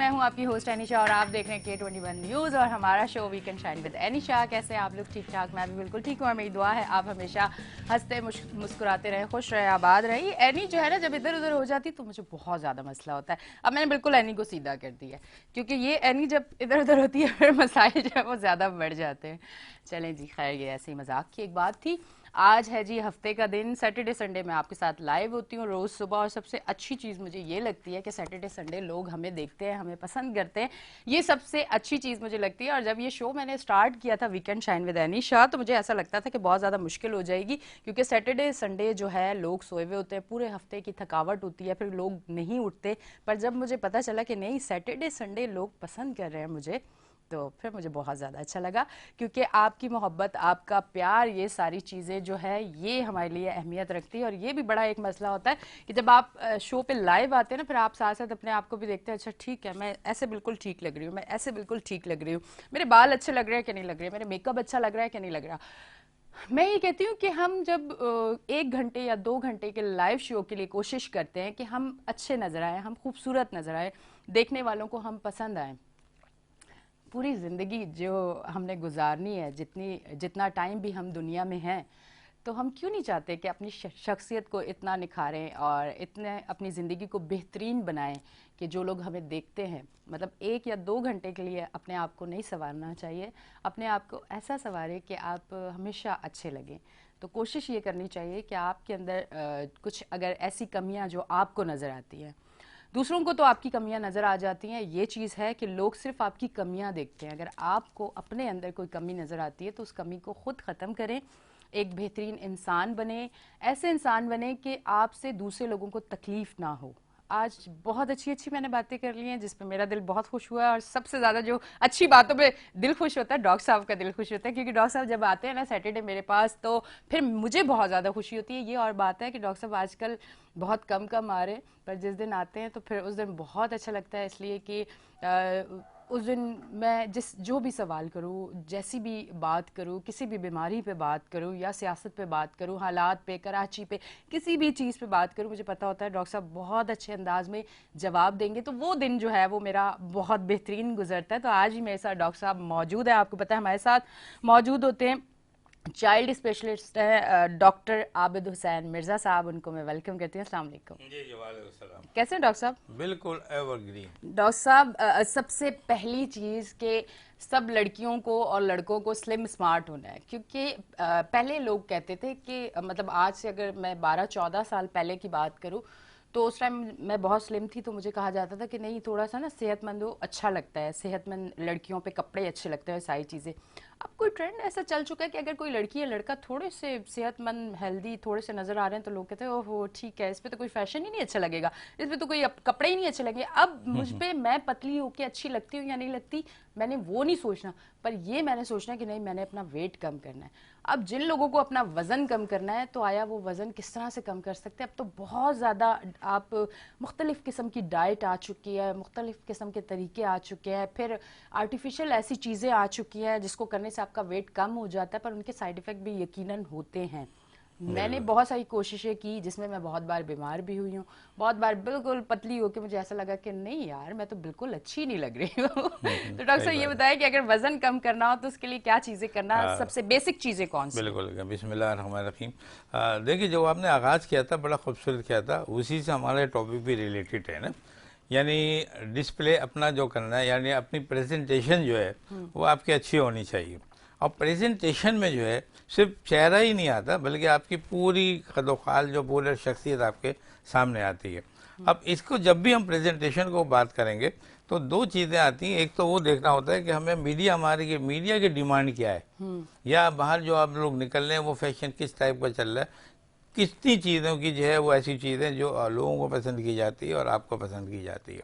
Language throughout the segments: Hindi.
मैं हूं आपकी होस्ट एनिशा और आप देख रहे हैं K21 न्यूज़ और हमारा show weekend shine with Anisha. कैसे हैं आप लोग? ठीक ठाक? मैं भी बिल्कुल ठीक हूँ और मेरी दुआ है आप हमेशा हंसते मुस्कुराते रहें, खुश रहें, आबाद रही। एनी जो है ना, जब इधर उधर हो जाती तो मुझे बहुत ज़्यादा मसला होता है। अब मैंने बिल्कुल एनी को सीधा कर दिया क्योंकि ये एनी जब इधर उधर होती है फिर मसाइल जो है वो ज़्यादा बढ़ जाते हैं। चलें जी, खैर ये ऐसे ही मजाक की एक बात थी। आज है जी हफ्ते का दिन, सैटरडे संडे मैं आपके साथ लाइव होती हूँ रोज़ सुबह। और सबसे अच्छी चीज़ मुझे ये लगती है कि सैटरडे संडे लोग हमें देखते हैं, हमें पसंद करते हैं। ये सबसे अच्छी चीज़ मुझे लगती है। और जब ये शो मैंने स्टार्ट किया था वीकेंड शाइन विद एनिशा, तो मुझे ऐसा लगता था कि बहुत ज़्यादा मुश्किल हो जाएगी क्योंकि सैटरडे संडे जो है लोग सोए हुए होते हैं, पूरे हफ्ते की थकावट होती है, फिर लोग नहीं उठते। पर जब मुझे पता चला कि नहीं, सैटरडे संडे लोग पसंद कर रहे हैं मुझे, तो फिर मुझे बहुत ज़्यादा अच्छा लगा क्योंकि आपकी मोहब्बत, आपका प्यार, ये सारी चीज़ें जो है ये हमारे लिए अहमियत रखती है। और ये भी बड़ा एक मसला होता है कि जब आप शो पे लाइव आते हैं ना, फिर आप साथ साथ अपने आप को भी देखते हैं, अच्छा ठीक है, मैं ऐसे बिल्कुल ठीक लग रही हूँ, मैं ऐसे बिल्कुल ठीक लग रही हूँ, मेरे बाल अच्छे लग रहे हैं कि नहीं लग रहे, मेरे मेकअप अच्छा लग रहा है कि नहीं लग रहा। मैं ये कहती हूँ कि हम जब 1 घंटे या 2 घंटे के लाइव शो के लिए कोशिश करते हैं कि हम अच्छे नज़र आए, हम खूबसूरत नज़र आए, देखने वालों को हम पसंद आए, पूरी ज़िंदगी जो हमने गुजारनी है, जितना टाइम भी हम दुनिया में हैं, तो हम क्यों नहीं चाहते कि अपनी शख्सियत को इतना निखारें और इतने अपनी ज़िंदगी को बेहतरीन बनाएं कि जो लोग हमें देखते हैं, मतलब 1 या 2 घंटे के लिए अपने आप को नहीं संवारना चाहिए, अपने आप को ऐसा संवारें कि आप हमेशा अच्छे लगें। तो कोशिश ये करनी चाहिए कि आपके अंदर कुछ अगर ऐसी कमियां जो आपको नज़र आती हैं, दूसरों को तो आपकी कमियां नज़र आ जाती हैं, ये चीज़ है कि लोग सिर्फ आपकी कमियां देखते हैं। अगर आपको अपने अंदर कोई कमी नज़र आती है तो उस कमी को खुद ख़त्म करें, एक बेहतरीन इंसान बने, ऐसे इंसान बने कि आपसे दूसरे लोगों को तकलीफ़ ना हो। आज बहुत अच्छी अच्छी मैंने बातें कर ली हैं जिस पे मेरा दिल बहुत खुश हुआ है। और सबसे ज़्यादा जो अच्छी बातों पे दिल खुश होता है, डॉक्टर साहब का दिल खुश होता है, क्योंकि डॉक्टर साहब जब आते हैं ना सैटरडे मेरे पास, तो फिर मुझे बहुत ज़्यादा खुशी होती है। ये और बात है कि डॉक्टर साहब आजकल बहुत कम कम आ रहे हैं, पर जिस दिन आते हैं तो फिर उस दिन बहुत अच्छा लगता है, इसलिए कि उस दिन मैं जो भी सवाल करूँ, जैसी भी बात करूँ, किसी भी बीमारी पे बात करूँ या सियासत पे बात करूँ, हालात पे, कराची पे, किसी भी चीज़ पे बात करूँ, मुझे पता होता है डॉक्टर साहब बहुत अच्छे अंदाज में जवाब देंगे। तो वो दिन जो है वो मेरा बहुत बेहतरीन गुजरता है। तो आज ही मेरे साथ डॉक्टर साहब मौजूद है। आपको पता है हमारे साथ मौजूद होते हैं चाइल्ड स्पेशलिस्ट है डॉक्टर आबिद हुसैन मिर्ज़ा साहब, उनको मैं वेलकम करती हूँ। अस्सलाम वालेकुम। जी जी, वालेकुम सलाम। कैसे हैं डॉक्टर साहब? बिल्कुल एवरग्रीन। डॉक्टर साहब, सबसे पहली चीज़ के सब लड़कियों को और लड़कों को स्लिम स्मार्ट होना है, क्योंकि पहले लोग कहते थे कि मतलब आज से अगर मैं 12-14 साल पहले की बात करूं तो उस टाइम मैं बहुत स्लिम थी, तो मुझे कहा जाता था कि नहीं, थोड़ा सा ना सेहतमंद हो, अच्छा लगता है, सेहतमंद लड़कियों पे कपड़े अच्छे लगते हैं, सारी चीज़ें। अब कोई ट्रेंड ऐसा चल चुका है कि अगर कोई लड़की या लड़का थोड़े से सेहतमंद, हेल्दी थोड़े से नज़र आ रहे हैं तो लोग कहते हैं ओहो ठीक है, इस पर तो कोई फैशन ही नहीं अच्छा लगेगा, इस पर तो कोई कपड़े ही नहीं अच्छे लगेंगे। अब मुझ पे मैं पतली होके अच्छी लगती हूँ या नहीं लगती, मैंने वो नहीं सोचना, पर ये मैंने सोचना कि नहीं, मैंने अपना वेट कम करना है। अब जिन लोगों को अपना वज़न कम करना है, तो आया वो वज़न किस तरह से कम कर सकते हैं? अब तो बहुत ज़्यादा आप मुख्तलिफ़ किस्म की डाइट आ चुकी है, मुख्तलिफ़ किस्म के तरीके आ चुके हैं, फिर आर्टिफिशियल ऐसी चीज़ें आ चुकी हैं जिसको करने से आपका वेट कम हो जाता है, पर उनके साइड इफ़ेक्ट भी यकीनन होते हैं। मैंने बिल्कुल। बहुत सारी कोशिशें की जिसमें मैं बहुत बार बीमार भी हुई हूँ, बहुत बार बिल्कुल पतली होकर मुझे ऐसा लगा कि नहीं यार, मैं तो बिल्कुल अच्छी नहीं लग रही हूँ। तो डॉक्टर सही साहब ये बात है। बताएं कि अगर वजन कम करना हो तो उसके लिए क्या चीज़ें करना, आ, सबसे बेसिक चीज़ें कौन सी हैं? बिल्कुल, बिस्मिल्लाहिर्रहमानिर्रहीम। देखिए, जो आपने आगाज़ किया था बड़ा खूबसूरत किया था, उसी से हमारा टॉपिक भी रिलेटेड है ना। यानी डिस्प्ले अपना जो करना है, यानी अपनी प्रेजेंटेशन जो है वो आपकी अच्छी होनी चाहिए। और प्रेजेंटेशन में जो है सिर्फ चेहरा ही नहीं आता, बल्कि आपकी पूरी खदोखाल, जो पूरी शख्सियत आपके सामने आती है। अब इसको जब भी हम प्रेजेंटेशन को बात करेंगे तो दो चीज़ें आती हैं। एक तो वो देखना होता है कि हमें मीडिया की डिमांड क्या है, या बाहर जो आप लोग निकल रहे हैं वो फैशन किस टाइप का चल रहा है, कितनी चीज़ों की जो है वो ऐसी चीज़ें जो लोगों को पसंद की जाती है और आपको पसंद की जाती है।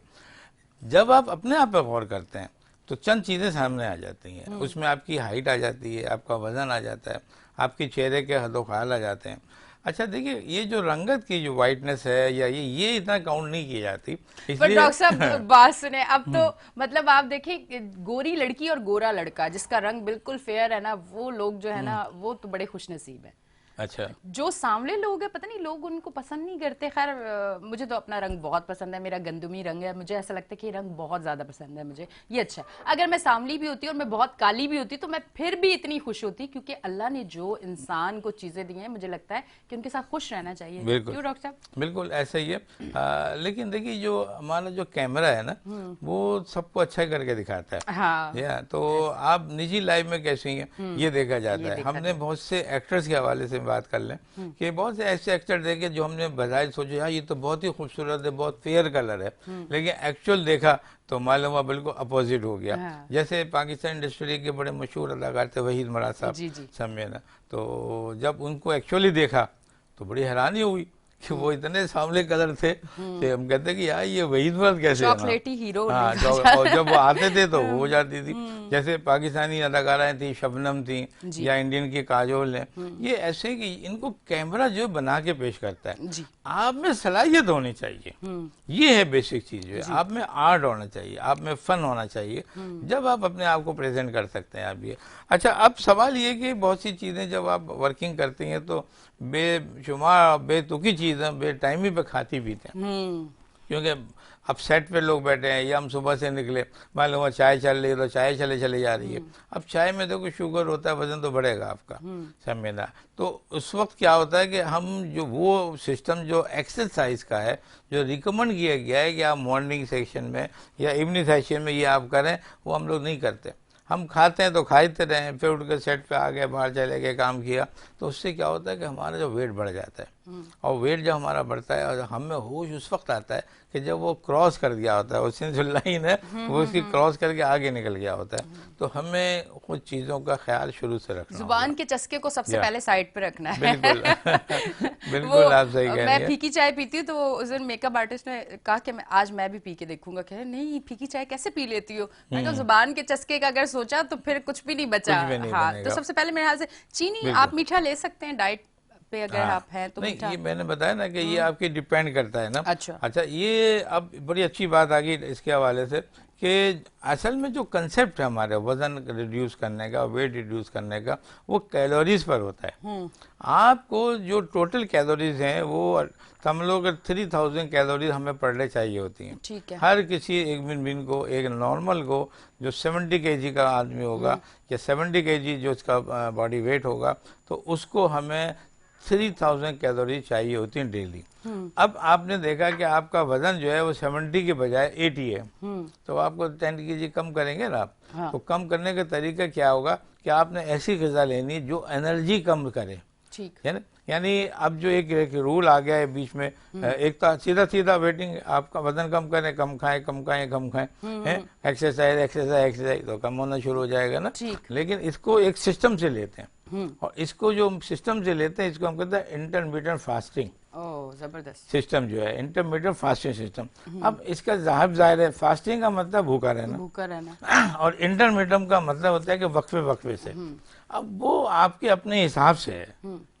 जब आप अपने आप पर गौर करते हैं तो चंद चीज़ें सामने आ जाती हैं। उसमें आपकी हाइट आ जाती है, आपका वज़न आ जाता है, आपके चेहरे के हदोखाल आ जाते हैं। अच्छा देखिए, ये जो रंगत की जो वाइटनेस है या ये इतना काउंट नहीं की जाती, पर इसलिए डॉक्टर साहब बात सुने, अब तो मतलब आप देखिए, गोरी लड़की और गोरा लड़का जिसका रंग बिल्कुल फेयर है ना, वो लोग जो है ना वो तो बड़े खुश नसीब है। अच्छा। जो सांवले लोग हैं, पता नहीं लोग उनको पसंद नहीं करते। खैर मुझे तो अपना रंग बहुत पसंद है, मेरा गंदुमी रंग है, मुझे ऐसा लगता है कि ये रंग बहुत ज्यादा पसंद है मुझे, ये अच्छा है। अगर मैं सांवली भी होती और मैं बहुत काली भी होती तो मैं फिर भी इतनी खुश होती, क्योंकि अल्लाह ने जो इंसान को चीजें दी हैं मुझे लगता है कि उनके साथ खुश रहना चाहिए। बिल्कुल क्यों डॉक्टर साहब? बिल्कुल ऐसा ही है। लेकिन देखिए जो हमारा जो कैमरा है ना, वो सबको अच्छा करके दिखाता है। हाँ, या तो आप निजी लाइफ में कैसी हैं ये देखा जाता है। हमने बहुत से एक्टर्स के हवाले से बात कर लें कि बहुत से ऐसे एक्टर देखे जो हमने बजाय सोचे यार ये तो बहुत ही खूबसूरत है, बहुत फेयर कलर है, लेकिन एक्चुअल देखा तो मालूम हुआ बिल्कुल अपोजिट हो गया। हाँ। जैसे पाकिस्तान इंडस्ट्री के बड़े मशहूर अदाकार थे वहीद मराद साहब, जी जी। समझे ना, तो जब उनको एक्चुअली देखा तो बड़ी हैरानी हुई कि वो इतने सांवले कलर थे कि हम कहते कि यार ये वहीद मराद कैसे है? चॉकलेटी हीरो हाँ, और जब वो आते थे तो वो हो जाती थी। जैसे पाकिस्तानी अदाकाराएं थी, शबनम थी, या इंडियन की काजोल है, ये ऐसे कि इनको कैमरा जो बना के पेश करता है। जी। आप में सलाहियत होनी चाहिए, ये है बेसिक चीज जो है। आप में आर्ट होना चाहिए, आप में फन होना चाहिए, जब आप अपने आप को प्रेजेंट कर सकते हैं आप ये। अच्छा, अब सवाल ये कि बहुत सी चीजें जब आप वर्किंग करती हैं तो बेशुमार बेतुकी चीजें बेटाइमी पे खाती पीते हैं, क्योंकि अब सेट पे लोग बैठे हैं या हम सुबह से निकले, मान लो चाय चल रही है तो चाय चले चले जा रही है। अब चाय में तो कुछ शुगर होता है, वजन तो बढ़ेगा आपका, समझना। तो उस वक्त क्या होता है कि हम जो वो सिस्टम जो एक्सरसाइज का है, जो रिकमेंड किया गया है कि आप मॉर्निंग सेक्शन में या इवनिंग सेक्शन में ये आप करें, वो हम लोग नहीं करते। हम खाते हैं तो खाते रहें, फिर उठ कर सेट पे आ गए, बाहर चले गए, काम किया, तो उससे क्या होता है कि हमारा जो वेट बढ़ जाता है। और वेट जब हमारा बढ़ता है और हमें होश उस वक्त आता है कि जब वो क्रॉस कर गया होता है, उसने जो लाइन है वो उसकी क्रॉस करके आगे निकल गया होता है। तो हमें कुछ चीज़ों का ख्याल शुरू से रखना जुबान के चस्के को सबसे पहले साइड पे रखना है। बिल्कुल बिल्कुल आप सही कह रही मैं हैं। फीकी चाय पीती हूँ, तो उस दिन मेकअप आर्टिस्ट ने कहा कि आज मैं भी पी के देखूंगा। कह रहे नहीं, फीकी चाय कैसे पी लेती हो? मैं कहा जुबान के चस्के का अगर सोचा तो फिर कुछ भी नहीं बचा। कुछ भी नहीं हाँ, तो बनेगा। सबसे पहले मेरे ख्याल से चीनी आप मीठा ले सकते हैं डाइट पे, अगर आप हैं तो नहीं, मीठा। ये मैंने बताया ना कि ये आपकी डिपेंड करता है ना। अच्छा। अच्छा, ये अब बड़ी अच्छी बात आ गई इसके हवाले से कि असल में जो कंसेप्ट है हमारे वजन रिड्यूस करने का, वेट रिड्यूस करने का, वो कैलोरीज पर होता है। आपको जो टोटल कैलोरीज हैं वो हम लोग 3000 कैलोरीज हमें पर डे चाहिए होती हैं। ठीक है। हर किसी एक बिन को, एक नॉर्मल को जो 70 kg का आदमी होगा या 70 kg जो उसका बॉडी वेट होगा, तो उसको हमें 3000 कैलोरी चाहिए होती हैं डेली। अब आपने देखा कि आपका वजन जो है वो 70 के बजाय 80 है, तो आपको 10 kg कम करेंगे ना आप। हाँ। तो कम करने का तरीका क्या होगा कि आपने ऐसी ग़िज़ा लेनी जो एनर्जी कम करे, ठीक है ना। यानी अब जो एक रूल आ गया है बीच में, एक तो सीधा सीधा वेटिंग, आपका वजन कम करें, कम खाएं, कम खाएं, कम खाएं, हैं, एक्सरसाइज एक्सरसाइज एक्सरसाइज, तो कम होना शुरू हो जाएगा ना। ठीक। लेकिन इसको एक सिस्टम से लेते हैं, और इसको जो सिस्टम से लेते हैं इसको हम कहते हैं इंटरमीडिएट फास्टिंग ओह जबरदस्त सिस्टम, जो है इंटरमीडिएट फास्टिंग सिस्टम। अब इसका जाहिर है फास्टिंग का मतलब भूखा रहना, भूखा रहना, और इंटरमीडियम का मतलब होता है कि वक्फे वक्फे से। अब वो आपके अपने हिसाब से है।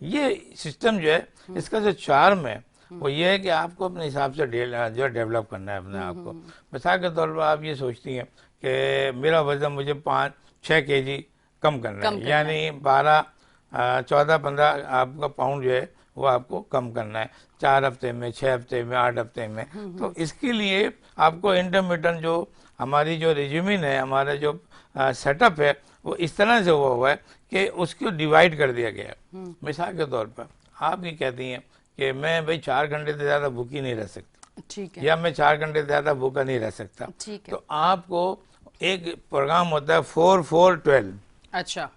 ये सिस्टम जो है, इसका जो चार्म है वो ये है कि आपको अपने हिसाब से जो डेवलप करना है अपने आप को। मिसाल के तौर पर आप ये सोचती हैं कि मेरा वजन मुझे 5-6 kg कम करना है, यानी 14-15 आपका पाउंड जो है वो आपको कम करना है 4 हफ्ते में, 6 हफ्ते में, 8 हफ्ते में। तो इसके लिए आपको इंटरमीडिएट जो हमारी जो रेजिमेन है, हमारा जो सेटअप है, वो इस तरह से हुआ है कि उसको डिवाइड कर दिया गया है। मिसाल के तौर पर आप ये कहती हैं कि मैं भाई 4 घंटे से ज़्यादा भूखी नहीं रह सकती, ठीक है, या मैं 4 घंटे से ज़्यादा भूखा नहीं रह सकता, ठीक है। तो आपको एक प्रोग्राम होता है 4-4-12। अच्छा,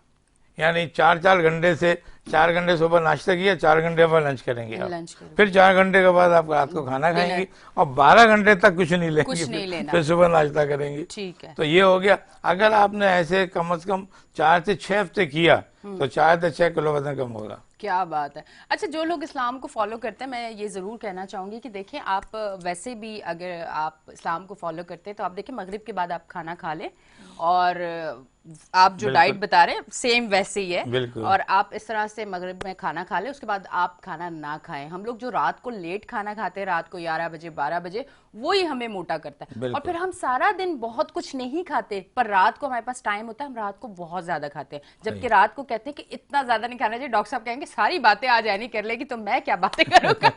यानी 4-4 घंटे से 4 घंटे सुबह नाश्ता किया, 4 घंटे बाद लंच करेंगे आप, लंच करें, फिर 4 घंटे के बाद आप रात को खाना खाएंगे, और 12 घंटे तक कुछ नहीं लेंगे, कुछ नहीं लेना, फिर सुबह नाश्ता करेंगे। ठीक है। तो ये हो गया। अगर आपने ऐसे कम से कम 4 से 6 हफ्ते किया तो 4 से 6 किलो वजन कम होगा। क्या बात है। अच्छा, जो लोग इस्लाम को फॉलो करते हैं, मैं ये ज़रूर कहना चाहूँगी कि देखें, आप वैसे भी अगर आप इस्लाम को फॉलो करते हैं तो आप देखें मगरिब के बाद आप खाना खा लें और आप जो डाइट बता रहे हैं सेम वैसे ही है। बिल्कुल। और आप इस तरह से मगरिब में खाना खा लें, उसके बाद आप खाना ना खाएं। हम लोग जो रात को लेट खाना खाते हैं, रात को 11 बजे 12 बजे, वो ही हमें मोटा करता है। और फिर हम सारा दिन बहुत कुछ नहीं खाते, पर रात को हमारे पास टाइम होता है, हम रात को बहुत ज्यादा खाते हैं। जबकि रात को कहते हैं कि इतना ज्यादा नहीं खाना चाहिए। डॉक्टर साहब कहेंगे सारी बातें आज यानी कर लेगी तो मैं क्या बातें करूंगा।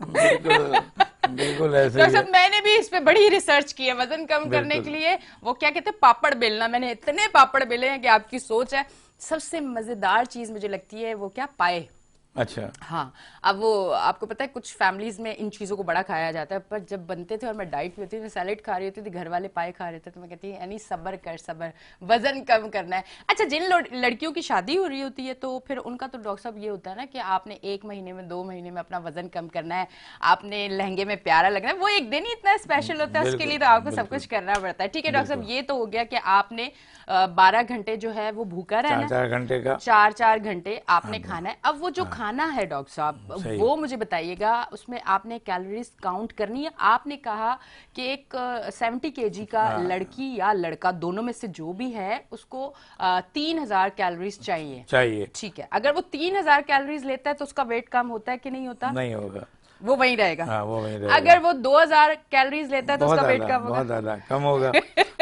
बिल्कुल बिल्कुल ऐसे ही डॉक्टर है। साहब मैंने भी इस पे बड़ी रिसर्च की है वजन कम करने के लिए। वो क्या कहते हैं, पापड़ बेलना। मैंने इतने पापड़ बेले हैं कि आपकी सोच है। सबसे मजेदार चीज मुझे लगती है वो क्या, पाए। अच्छा। हाँ, अब वो आपको पता है कुछ फैमिलीज में इन चीजों को बड़ा खाया जाता है, पर जब बनते थे और मैं डाइट में होती थी, मैं सैलेड खा रही होती थी, घर वाले पाए खा रहे थे, तो मैं कहती यानी सब्र कर, सब्र, वजन कम करना है। अच्छा, जिन लड़कियों की शादी हो रही होती है तो फिर उनका तो डॉक्टर साहब ये होता है ना कि आपने 1 महीने में 2 महीने में अपना वजन कम करना है, आपने लहंगे में प्यारा लगना है। वो एक दिन ही इतना स्पेशल होता है, उसके लिए तो आपको सब कुछ करना पड़ता है। ठीक है डॉक्टर साहब, ये तो हो गया कि आपने 12 घंटे जो है वो भूखा रहना, 4 घंटे का 4 घंटे आपने खाना है। अब वो जो खाना है डॉक्टर साहब, वो मुझे बताइएगा, उसमें आपने कैलोरीज काउंट करनी है। आपने कहा कि एक 70 kg का लड़की या लड़का दोनों में से जो भी है उसको 3000 कैलोरीज चाहिए। ठीक है, अगर वो 3000 कैलोरीज लेता है तो उसका वेट कम होता है कि नहीं होता? नहीं होगा, वो वहीं रहेगा। हाँ वो वहीं रहेगा। अगर वो 2000 कैलोरीज लेता है तो उसका वेट कम होगा? बहुत ज्यादा कम होगा।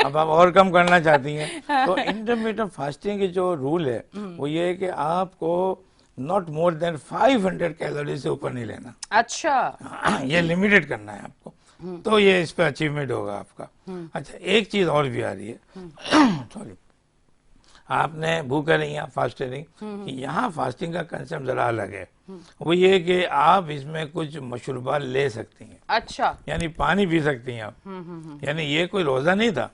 अब आप और कम करना चाहती हैं तो इंटरमिटेंट फास्टिंग की जो रूल है वो ये है कि आपको नॉट मोर देन 500 कैलोरी से ऊपर नहीं लेना। अच्छा, ये लिमिटेड करना है आपको, तो ये इस पे अचीवमेंट होगा आपका। अच्छा, एक चीज और भी आ रही है, सॉरी, आपने भूखे नहीं, आप फास्टे नहीं, कि यहाँ फास्टिंग का कंसेप्ट जरा अलग है। वो ये कि आप इसमें कुछ मशरूबा ले सकती हैं। अच्छा, यानी पानी पी सकती हैं आप। यानी ये कोई रोजा नहीं था,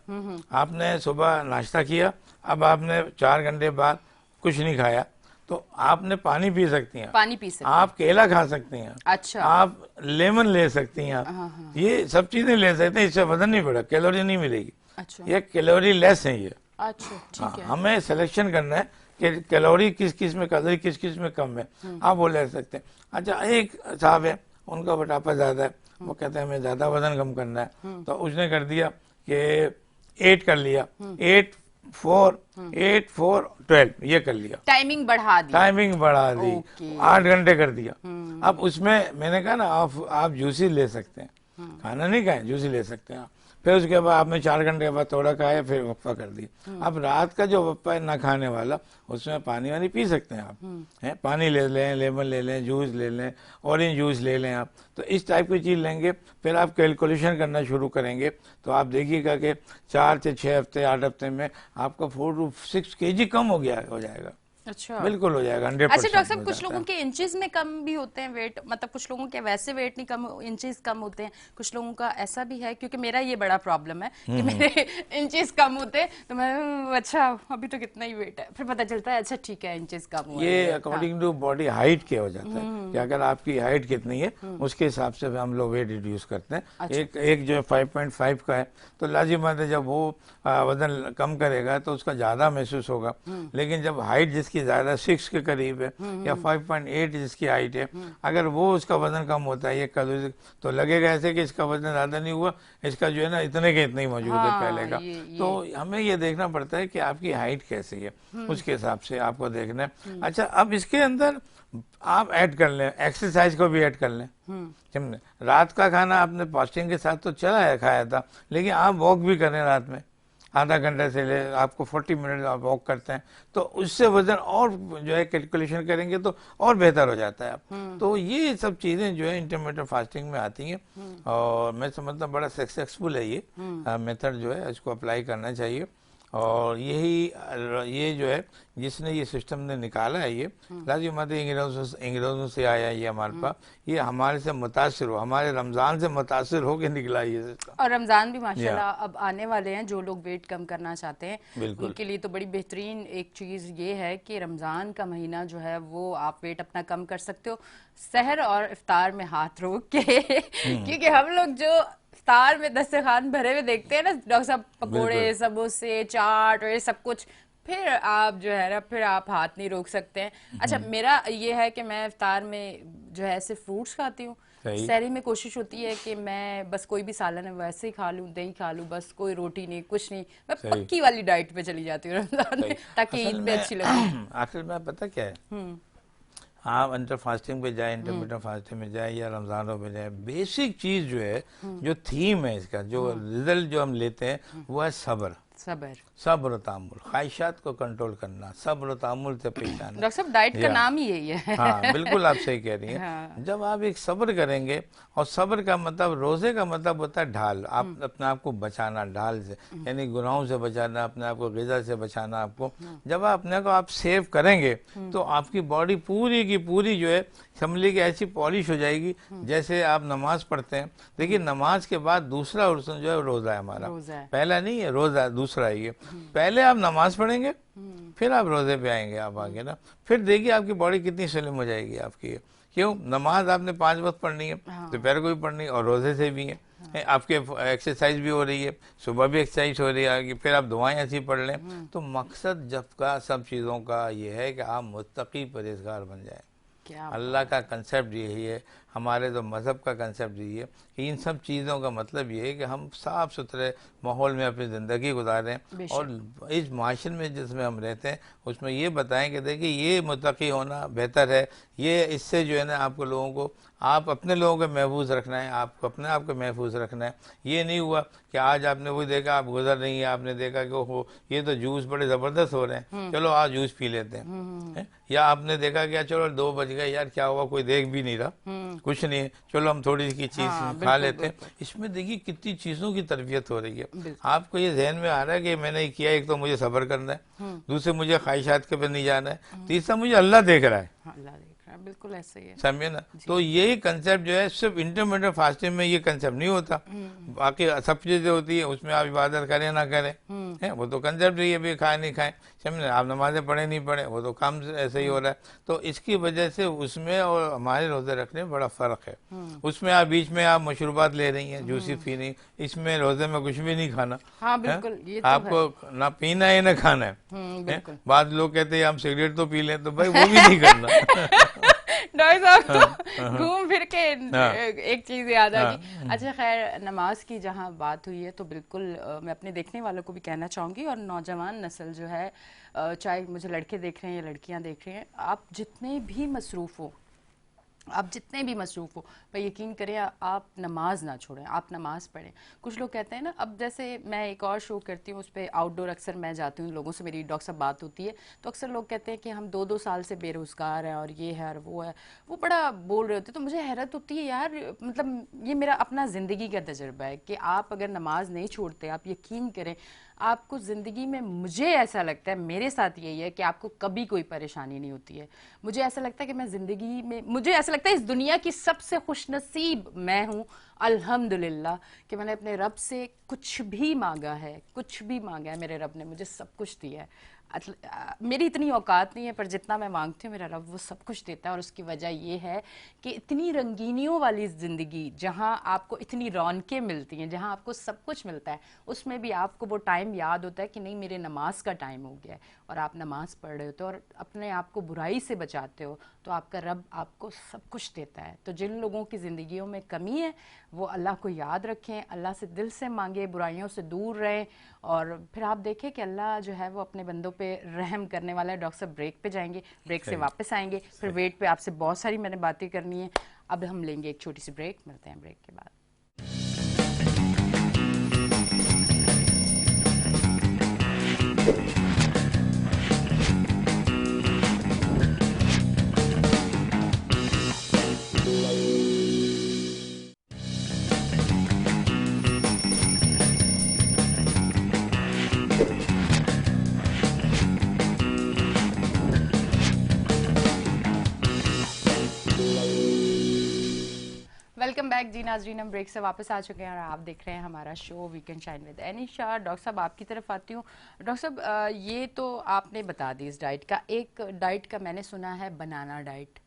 आपने सुबह नाश्ता किया, अब आपने 4 घंटे बाद कुछ नहीं खाया, तो आपने पानी पी सकती हैं, पानी पी सकते हैं। आप केला खा सकती हैं, अच्छा, आप लेमन ले सकती हैं, आप ये सब चीजें ले सकते हैं। इससे वजन नहीं बढ़ा, कैलोरी नहीं मिलेगी। अच्छा, ये कैलोरी लेस है ये। अच्छा, ठीक है। हमें सिलेक्शन करना है कि कैलोरी किस किस में, कैलोरी किस किस में कम है, आप वो ले सकते हैं। अच्छा, एक साहब है, उनका मोटापा ज्यादा है, वो कहते हैं हमें ज्यादा वजन कम करना है, तो उसने कर दिया कि 8 कर लिया, 8 4 8 4 12 ये कर लिया, टाइमिंग बढ़ा दी। टाइमिंग बढ़ा दी, ओके। 8 घंटे कर दिया। अब उसमें मैंने कहा ना, आप जूसी ले सकते हैं, खाना नहीं खाए, जूसी ले सकते हैं आप। फिर उसके बाद आपने 4 घंटे के बाद थोड़ा खाया, फिर वक्फा कर दिया। अब रात का जो वक्फा है ना खाने वाला, उसमें पानी वानी पी सकते हैं आप, हैं, पानी ले लें, लेमन ले लें, जूस ले लें, ऑरेंज जूस ले लें आप। तो इस टाइप की चीज़ लेंगे, फिर आप कैलकुलेशन करना शुरू करेंगे, तो आप देखिएगा कि 4 से 6 हफ्ते 8 हफ्ते में आपका 4 to 6 kg कम हो जाएगा। अच्छा, बिल्कुल हो जाएगा, 100%। अच्छा डॉक्टर साहब, कुछ लोगों के इंचेस में कम भी होते हैं वेट, मतलब कुछ लोगों के वैसे वेट नहीं कम, इंचेस कम होते हैं, कुछ लोगों का ऐसा भी है? क्योंकि मेरा ये बड़ा प्रॉब्लम है कि मेरे इंचेस कम होते हैं, तो मैं अच्छा अभी तो कितना ही वेट है, फिर पता चलता है अच्छा ठीक है इंचेस कम हुआ है। ये अकॉर्डिंग टू बॉडी हाइट के हो जाता है कि अगर आपकी हाइट कितनी है उसके हिसाब से हम लोग वेट रिड्यूस करते हैं। अच्छा। एक जो 5.5 का है तो लाजिम बात है, जब वो वजन कम करेगा तो उसका ज्यादा महसूस होगा, लेकिन जब हाइट जिसकी ज्यादा 6 के करीब है या 5.8 जिसकी हाइट है, अगर वो उसका वजन कम होता है, ये कैलोरी, तो लगेगा ऐसे कि इसका वजन ज्यादा नहीं हुआ, इसका जो है ना इतने के इतना ही मौजूद है पहले का। तो हमें ये देखना पड़ता है कि आपकी हाइट कैसी है, उसके हिसाब से आपको देखना है। अच्छा, अब इसके अंदर आप ऐड कर लें, एक्सरसाइज को भी ऐड कर लें। समझे, रात का खाना आपने फास्टिंग के साथ तो चला है, खाया था, लेकिन आप वॉक भी करें रात में, आधा घंटे से ले आपको 40 मिनट आप वॉक करते हैं, तो उससे वजन और जो है कैलकुलेशन करेंगे तो और बेहतर हो जाता है आप। तो ये सब चीजें जो है इंटरमीडिएट फास्टिंग में आती हैं, और मैं समझता हूँ बड़ा सक्सेसफुल है ये मेथड जो है, इसको अप्लाई करना चाहिए। और ये जो है जिसने ये सिस्टम ने निकाला है, ये लाजिम बात है अंग्रेजों से आया ये हमारे पास, ये हमारे से मुतासिर हो, हमारे रमजान से मुतासिर होकर निकला ये सिस्टम। और रमजान भी माशाल्लाह अब आने वाले हैं, जो लोग वेट कम करना चाहते हैं उनके लिए तो बड़ी बेहतरीन एक चीज़ ये है कि रमज़ान का महीना जो है वो आप वेट अपना कम कर सकते हो सहर और इफ्तार में हाथ रोक के। क्योंकि हम लोग जो इफ्तार में दस्तरखान भरे हुए देखते हैं ना डॉक्टर साहब, पकोड़े, समोसे, चाट और ये सब कुछ, फिर आप जो है ना फिर आप हाथ नहीं रोक सकते हैं। अच्छा, मेरा ये है कि मैं इफ्तार में जो है सिर्फ फ्रूट्स खाती हूँ, सही। सहरी में कोशिश होती है कि मैं बस कोई भी सालन है वैसे ही खा लूं, दही खा लूं, बस कोई रोटी नहीं, कुछ नहीं, मैं सही पक्की वाली डाइट पे चली जाती हूँ रमजान सही। में, ताकि असल ईद पे अच्छी लगे। में असल में पता क्या है, आप अंडर फास्टिंग पे जाए, इंटरमीडिएट फास्टिंग में जाए या रमजानों में जाए, बेसिक चीज जो है, जो थीम है इसका, जो रिजल्ट जो हम लेते हैं वो है सब्र। सबर। सब्र तामुल, ख्वाहिशात को कंट्रोल करना, सब्र तामुल से पेश आना। डॉक्टर साहब डाइट का या नाम ही यही है। हाँ, बिल्कुल आप सही कह रही हैं। हाँ। जब आप एक सब्र करेंगे, और सब्र का मतलब, रोजे का मतलब होता है ढाल, आप अपने आप को बचाना ढाल से, यानी गुनाहों से बचाना, अपने आप को ग़िज़ा से बचाना आपको। जब आप अपने को आप सेव करेंगे तो आपकी बॉडी पूरी की पूरी जो है समझ की ऐसी पॉलिश हो जाएगी। जैसे आप नमाज पढ़ते हैं, देखिए नमाज के बाद दूसरा रुकन जो है रोजा है हमारा, रोजा है। पहला नहीं है, रोजा दूसरा है ये। पहले आप नमाज पढ़ेंगे, फिर आप रोजे पे आएंगे, आप आगे ना, फिर देखिए आपकी बॉडी कितनी स्लिम हो जाएगी आपकी। क्यों? नमाज आपने 5 वक्त पढ़नी है, दोपहर को भी पढ़नी है और रोजे से भी है। आपके एक्सरसाइज भी हो रही है, सुबह भी एक्सरसाइज हो रही है आगे, फिर आप दुआएं ऐसी पढ़ लें। तो मकसद जब का सब चीज़ों का ये है कि आप मुत्तकी परहेजगार बन जाएं। क्या अल्लाह का कंसेप्ट यही है, हमारे तो मज़हब का कंसेप्ट यही है कि इन सब चीज़ों का मतलब ये है कि हम साफ़ सुथरे माहौल में अपनी ज़िंदगी गुजारें, और इस माशरे में जिसमें हम रहते हैं उसमें ये बताएं कि देखिए ये मुत्तकी होना बेहतर है। ये इससे जो है ना आपको लोगों को, आप अपने लोगों को महफूज रखना है, आपको अपने आप को महफूज रखना है। ये नहीं हुआ कि आज आपने वही देखा, आप गुजर रही हैं, आपने देखा कि ओहो ये तो जूस बड़े ज़बरदस्त हो रहे हैं, चलो आज जूस पी लेते हैं। या आपने देखा कि चलो 2 बज गए यार, क्या हुआ, कोई देख भी नहीं रहा, कुछ नहीं है, चलो हम थोड़ी सी चीज़ खा लेते हैं। इसमें देखिए कितनी चीज़ों की तरबियत हो रही है। आपको ये जहन में आ रहा है कि मैंने ये किया, एक तो मुझे सब्र करना है, दूसरे मुझे ख्वाहिशात के पे नहीं जाना है, तीसरा मुझे अल्लाह देख रहा है। अल्लाह देख रहा है, बिल्कुल ऐसे ही है, समझे ना। तो यही कंसेप्ट जो है, सिर्फ इंटरमीडिएट फास्टिंग में ये कंसेप्ट नहीं होता, बाकी सब चीजें होती है, उसमें आप इबादत करें ना करें, है वो तो कंसेप्ट ही है, भी खाए नहीं खाए, समझे, आप नमाजें पढ़े नहीं पढ़े, वो तो काम ऐसे ही हो रहा है। तो इसकी वजह से उसमें और हमारे रोजे रखने में बड़ा फर्क है। उसमें आप बीच में आप मशरूबात ले रही हैं, जूसी पी नहीं, इसमें रोजे में कुछ भी नहीं खाना। हाँ बिल्कुल, ये तो आपको ना पीना है ना खाना है। बिल्कुल। बाद लोग कहते हैं हम सिगरेट तो पी लें, तो भाई वो भी नहीं करना। डॉक्टर साहब तो घूम फिर के एक चीज याद आ गई। अच्छा खैर, नमाज की जहाँ बात हुई है तो बिल्कुल मैं अपने देखने वालों को भी कहना चाहूंगी, और नौजवान नस्ल जो है, चाहे मुझे लड़के देख रहे हैं या लड़कियां देख रही हैं, आप जितने भी मसरूफ हो, आप जितने भी मसरूफ हो, पर यकीन करें आप नमाज ना छोड़ें, आप नमाज पढ़ें। कुछ लोग कहते हैं ना, अब जैसे मैं एक और शो करती हूँ, उस पर आउटडोर अक्सर मैं जाती हूँ, लोगों से मेरी डॉक्टर साहब बात होती है, तो अक्सर लोग कहते हैं कि हम 2-2 साल से बेरोज़गार हैं और ये है और वो है, वो बड़ा बोल रहे होते हैं। तो मुझे हैरत होती है यार, मतलब ये मेरा अपना ज़िंदगी का तजुर्बा है कि आप अगर नमाज नहीं छोड़ते, आप यकीन करें आपको ज़िंदगी में, मुझे ऐसा लगता है, मेरे साथ यही है कि आपको कभी कोई परेशानी नहीं होती है। मुझे ऐसा लगता है कि मैं ज़िंदगी में, मुझे ऐसा लगता है इस दुनिया की सबसे खुशनसीब मैं हूँ, अल्हम्दुलिल्लाह, कि मैंने अपने रब से कुछ भी मांगा है, कुछ भी मांगा है, मेरे रब ने मुझे सब कुछ दिया है। मेरी इतनी औकात नहीं है, पर जितना मैं मांगती हूँ मेरा रब वो सब कुछ देता है। और उसकी वजह ये है कि इतनी रंगीनियों वाली ज़िंदगी, जहाँ आपको इतनी रौनकें मिलती हैं, जहाँ आपको सब कुछ मिलता है, उसमें भी आपको वो टाइम याद होता है कि नहीं मेरे नमाज का टाइम हो गया है, और आप नमाज पढ़ रहे होते हो और अपने आप को बुराई से बचाते हो, तो आपका रब आपको सब कुछ देता है। तो जिन लोगों की ज़िंदगियों में कमी है वो अल्लाह को याद रखें, अल्लाह से दिल से मांगे, बुराइयों से दूर रहें, और फिर आप देखें कि अल्लाह जो है वो अपने बंदों पे रहम करने वाला है। डॉक्टर साहब ब्रेक पे जाएंगे, ब्रेक से वापस आएंगे, फिर वेट पे आपसे बहुत सारी मैंने बातें करनी है। अब हम लेंगे एक छोटी सी ब्रेक, मिलते हैं ब्रेक के बाद। वेलकम बैक जी नाजरीन, हम ब्रेक से वापस आ चुके हैं और आप देख रहे हैं हमारा show weekend shine with Anisha. Doctor साहब आपकी तरफ आती हूँ। डॉक्टर साहब ये तो आपने बता दी इस डाइट का, एक डाइट का मैंने सुना है बनाना डाइट,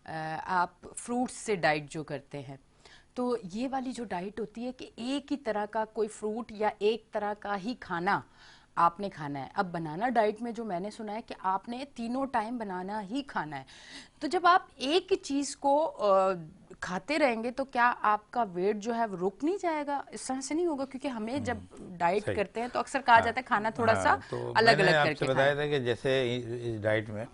आप फ्रूट्स से डाइट जो करते हैं, तो ये वाली जो डाइट होती है कि एक ही तरह का कोई फ्रूट या एक तरह का ही खाना आपने खाना है। अब बनाना डाइट में जो मैंने सुना है कि आपने तीनों टाइम बनाना ही खाना है। तो जब आप एक चीज़ को खाते रहेंगे तो क्या आपका वेट जो है वो रुक नहीं जाएगा? इस तरह से नहीं होगा, क्योंकि हमें जब डाइट सही। करते हैं तो अक्सर कहा हाँ जाता है खाना थोड़ा सा हाँ, तो अलग मैंने अलग आपसे करके खाएं। बताया था कि जैसे इस डाइट में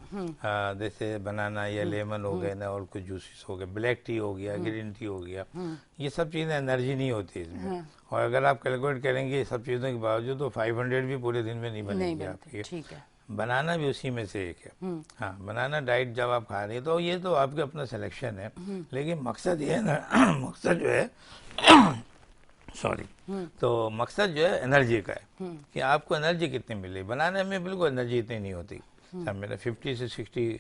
जैसे बनाना या लेमन हो गए ना, और कुछ जूसेस हो गए, ब्लैक टी हो गया, ग्रीन टी हो गया, ये सब चीज़ें एनर्जी नहीं होती इसमें। और अगर आप कैलकुलेट करेंगे सब चीज़ों के बावजूद तो 500 भी पूरे दिन में नहीं नहीं बनेंगे बनते, आपके। ठीक है। बनाना भी उसी में से एक है। हाँ, बनाना डाइट जब आप खा रहे हैं तो ये तो आपके अपना सिलेक्शन है, लेकिन मकसद ये है ना मकसद जो है सॉरी, तो मकसद जो है एनर्जी का है कि आपको एनर्जी कितनी मिले। बनाने में बिल्कुल एनर्जी इतनी नहीं होती, सब मेरा 50 से 60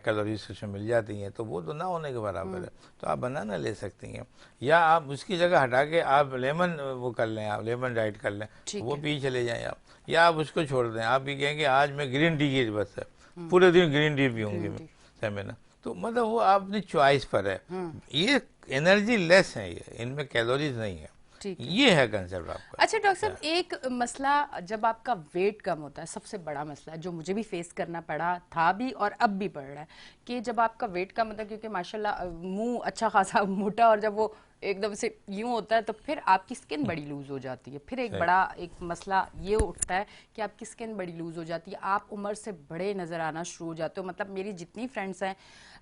कैलोरीज उसमें मिल जाती हैं, तो वो तो ना होने के बराबर है। तो आप बनाना ले सकती हैं, या आप उसकी जगह हटा के आप लेमन वो कर लें, आप लेमन डाइट कर लें, वो पी चले जाएं आप, या आप उसको छोड़ दें। आप ये कहेंगे आज मैं ग्रीन टी की बस है, पूरे दिन ग्रीन टी पीऊँगी मैं, समझे ना। तो मतलब वो अपनी चॉइस पर है। ये एनर्जी लेस है, ये इनमें कैलोरीज नहीं है, ये है कंसेप्ट आपका। अच्छा डॉक्टर साहब, एक मसला जब आपका वेट कम होता है, सबसे बड़ा मसला जो मुझे भी फेस करना पड़ा था भी और अब भी पड़ रहा है, कि जब आपका वेट कम होता है, क्योंकि माशाल्लाह मुंह अच्छा खासा मोटा, और जब वो एकदम से यूं होता है तो फिर आपकी स्किन बड़ी लूज हो जाती है। फिर एक बड़ा एक मसला ये उठता है कि आपकी स्किन बड़ी लूज हो जाती है, आप उम्र से बड़े नज़र आना शुरू हो जाते हो। मतलब मेरी जितनी फ्रेंड्स हैं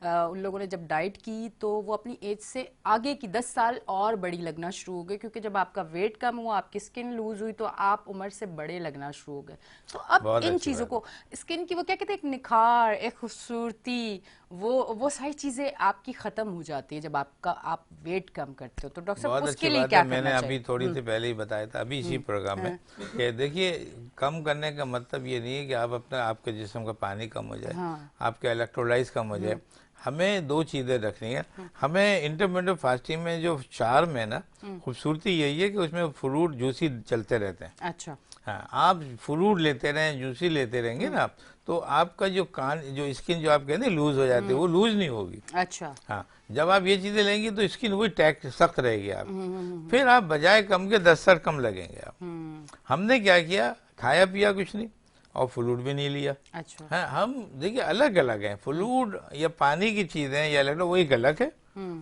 उन लोगों ने जब डाइट की तो वो अपनी एज से आगे की 10 साल और बड़ी लगना शुरू हो गए, क्योंकि जब आपका वेट कम हुआ, आपकी स्किन लूज हुई, तो आप उम्र से बड़े लगना शुरू हो गए। तो अब इन चीज़ों को, स्किन की वो क्या कहते हैं, एक निखार, एक खूबसूरती, वो सारी चीज़ें आपकी ख़त्म हो जाती है जब आप वेट कम करते हो। तो डॉक्टर साहब उसके लिए क्या करना चाहिए? मैंने अभी थोड़ी देर पहले ही बताया था, अभी इसी प्रोग्राम में, कि देखिए कम करने का मतलब ये नहीं है कि आप अपना आपके जिस्म का पानी कम हो जाए, आपके इलेक्ट्रोलाइट्स कम हो जाए। हमें दो चीज़ें रखनी है। हमें इंटरमिटेंट फास्टिंग में जो चार्म है ना, खूबसूरती यही है कि उसमें फ्रूट जूसी चलते रहते हैं। अच्छा। हाँ, आप फ्रूट लेते रहें, जूसी लेते रहेंगे ना, तो आपका जो जो स्किन जो आप कहते हैं लूज हो जाती है, वो लूज नहीं होगी। अच्छा। हाँ, जब आप ये चीजें लेंगी तो स्किन वही टैक सख्त रहेगी आप, फिर आप बजाय कम के 10 सर कम लगेंगे आप। हमने क्या किया, खाया पिया कुछ नहीं और फ्लूइड भी नहीं लिया। अच्छा। हाँ, हम देखिए अलग अलग हैं, फ्लूइड या पानी की चीजें या अलग, वही अलग है,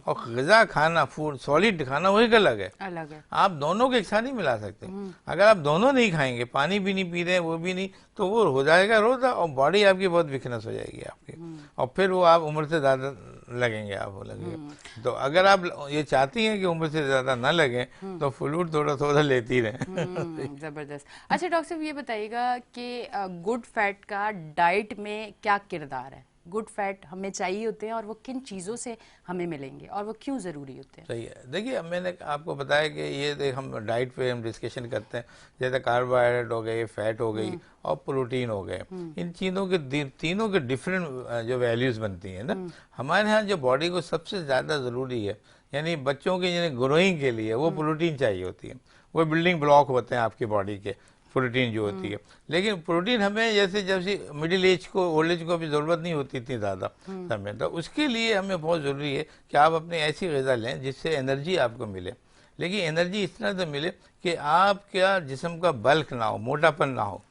और ग़िज़ा खाना, फूड सॉलिड खाना वही अलग है। अलग है। आप दोनों को एक साथ नहीं मिला सकते। अगर आप दोनों नहीं खाएंगे, पानी भी नहीं पी रहे हैं वो भी नहीं, तो वो हो जाएगा रोजा, और बॉडी आपकी बहुत वीकनेस हो जाएगी आपकी, और फिर वो आप उम्र से ज़्यादा लगेंगे, आप वो लगेंगे। तो अगर आप ये चाहती हैं कि उम्र से ज़्यादा ना लगे, तो फ्लूइड थोड़ा थोड़ा लेती रहें। जबरदस्त। अच्छा डॉक्टर साहब, ये बताइएगा कि गुड फैट का डाइट में क्या किरदार है? गुड फैट हमें चाहिए होते हैं, और वो किन चीज़ों से हमें मिलेंगे, और वो क्यों ज़रूरी होते हैं? सही है। देखिए मैंने आपको बताया कि ये देख, हम डाइट पे हम डिस्कशन करते हैं, जैसे कार्बोहाइड्रेट हो गए, फैट हो गई और प्रोटीन हो गए, इन चीज़ों के तीनों के डिफरेंट जो वैल्यूज़ बनती हैं ना। हमारे यहाँ जो बॉडी को सबसे ज़्यादा ज़रूरी है, यानी बच्चों के यानी ग्रोइंग के लिए, वो प्रोटीन चाहिए होती है। वो बिल्डिंग ब्लॉक होते हैं आपकी बॉडी के, प्रोटीन जो होती है। लेकिन प्रोटीन हमें जैसे जैसे मिडिल एज को, ओल्ड एज को भी ज़रूरत नहीं होती इतनी ज़्यादा समय, तो उसके लिए हमें बहुत ज़रूरी है कि आप अपनी ऐसी ग़िज़ा लें जिससे एनर्जी आपको मिले। लेकिन एनर्जी इस तरह से मिले कि आपका जिस्म का बल्क ना हो, मोटापन ना हो।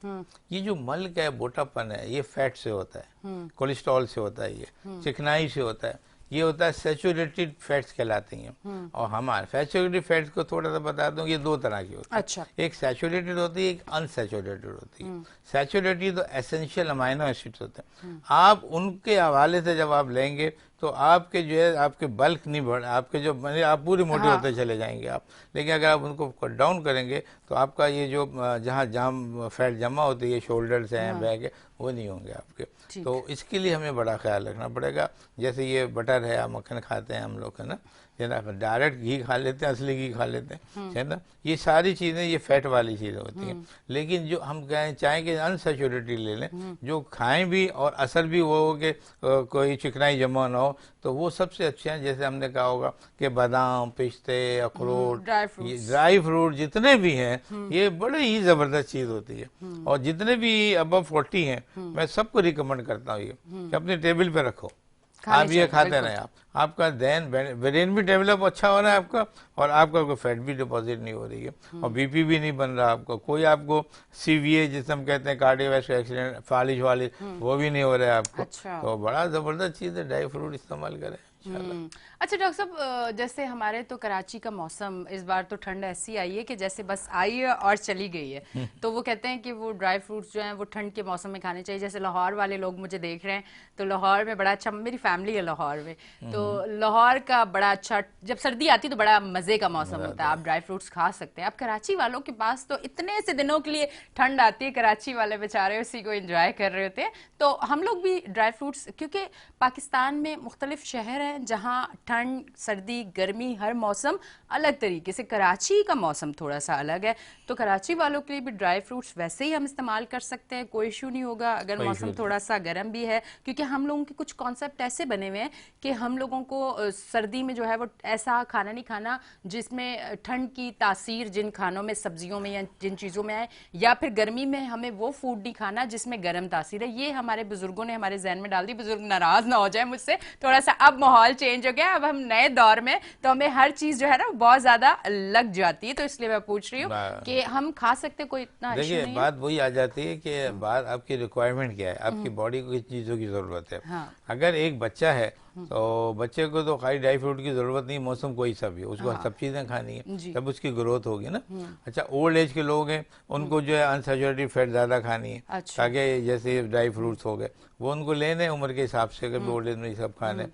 ये जो मल्क है, मोटापन है, ये फैट से होता है, कोलेस्ट्रॉल से होता है, ये चिकनाई से होता है, ये होता है सैचुरेटेड फैट्स कहलाती हैं। और हमारे सैचुरेटेड फैट्स को थोड़ा सा बता दूं, ये दो तरह की होती है। अच्छा। एक सैचुरेटेड होती है, एक अनसैचुरेटेड होती है। सैचुरेटेड तो एसेंशियल अमाइनो एसिड्स होते हैं, आप उनके हवाले से जब आप लेंगे तो आपके जो है आपके बल्क नहीं बढ़, आपके जो मैंने आप पूरे मोटे होते चले जाएंगे आप। लेकिन अगर आप उनको कट डाउन करेंगे तो आपका ये जो जहाँ जाम फैट जमा होती है, शोल्डर्स हैं, बैक है, वो नहीं होंगे आपके। तो इसके लिए हमें बड़ा ख्याल रखना पड़ेगा। जैसे ये बटर है, मक्खन खाते हैं हम लोग, है ना, डायरेक्ट घी खा लेते हैं, असली घी खा लेते हैं, है ना, ये सारी चीज़ें ये फैट वाली चीज़ें होती हैं। लेकिन जो हम चाहें कि अनसैचुरेटेड ले लें, जो खाएं भी और असर भी वो हो कि कोई चिकनाई जमा ना हो, तो वो सबसे अच्छे हैं। जैसे हमने कहा होगा कि बादाम, पिस्ते, अखरोट, ड्राई फ्रूट जितने भी हैं, ये बड़े ही ज़बरदस्त चीज़ होती है। और जितने भी अबव 40 हैं, मैं सबको रिकमेंड करता हूँ ये कि अपने टेबल पे रखो, आप ये खाते रहें। आपका ब्रेन भी डेवलप अच्छा हो रहा है आपका, और आपका कोई फैट भी डिपॉजिट नहीं हो रही है, और बीपी भी नहीं बन रहा आपको, कोई आपको सीवीए जिसे हम कहते हैं कार्डियोवैस्कुलर एक्सीडेंट, फालिश वालिश, वो भी नहीं हो रहा है आपको। अच्छा। तो बड़ा ज़बरदस्त चीज़ है, ड्राई फ्रूट इस्तेमाल करें। अच्छा डॉक्टर साहब, जैसे हमारे तो कराची का मौसम इस बार तो ठंड ऐसी आई है कि जैसे बस आई है और चली गई है। तो वो कहते हैं कि वो ड्राई फ्रूट्स जो हैं वो ठंड के मौसम में खाने चाहिए। जैसे लाहौर वाले लोग मुझे देख रहे हैं, तो लाहौर में बड़ा अच्छा, मेरी फैमिली है लाहौर में, तो लाहौर का बड़ा अच्छा, जब सर्दी आती है तो बड़ा मजे का मौसम होता है, आप ड्राई फ्रूट्स खा सकते हैं। अब कराची वालों के पास तो इतने से दिनों के लिए ठंड आती है, कराची वाले बेचारे उसी को एंजॉय कर रहे होते हैं। तो हम लोग भी ड्राई फ्रूट्स, क्योंकि पाकिस्तान में मुख्तलिफ शहर हैं जहाँ ठंड सर्दी गर्मी हर मौसम अलग तरीके से, कराची का मौसम थोड़ा सा अलग है, तो कराची वालों के लिए भी ड्राई फ्रूट्स वैसे ही हम इस्तेमाल कर सकते हैं, कोई इशू नहीं होगा अगर मौसम थोड़ा सा गर्म भी है। क्योंकि हम लोगों के कुछ कॉन्सेप्ट ऐसे बने हुए हैं कि हम लोगों को सर्दी में जो है वो ऐसा खाना नहीं खाना जिसमें ठंड की तासीर जिन खानों में, सब्जियों में या जिन चीज़ों में आए, या फिर गर्मी में हमें वो फूड नहीं खाना जिसमें गर्म तासीर है। ये हमारे बुजुर्गों ने हमारे जहन में डाल दी। बुजुर्ग नाराज ना हो जाए मुझसे, थोड़ा सा अब माहौल चेंज हो गया, अब हम नए दौर में, तो हमें हर चीज जो है ना बहुत ज्यादा लग जाती है। तो इसलिए मैं पूछ रही हूँ कि हम खा सकते, कोई इतना इशू देखिए नहीं बात वही आ जाती है कि बात आपकी रिक्वायरमेंट क्या है, आपकी बॉडी को किस चीज़ों की ज़रूरत है। हाँ। अगर एक बच्चा है तो बच्चे को तो खाली ड्राई फ्रूट की ज़रूरत नहीं, मौसम कोई सा भी, उसको सब चीज़ें खानी है, तब उसकी ग्रोथ होगी ना। अच्छा, ओल्ड एज के लोग हैं, उनको जो है अनसैचुरेटेड फैट ज़्यादा खानी है, अच्छा। ताकि जैसे ड्राई फ्रूट्स हो गए वो उनको लेने उम्र के हिसाब से, अगर ओल्ड एज में ये सब खाने।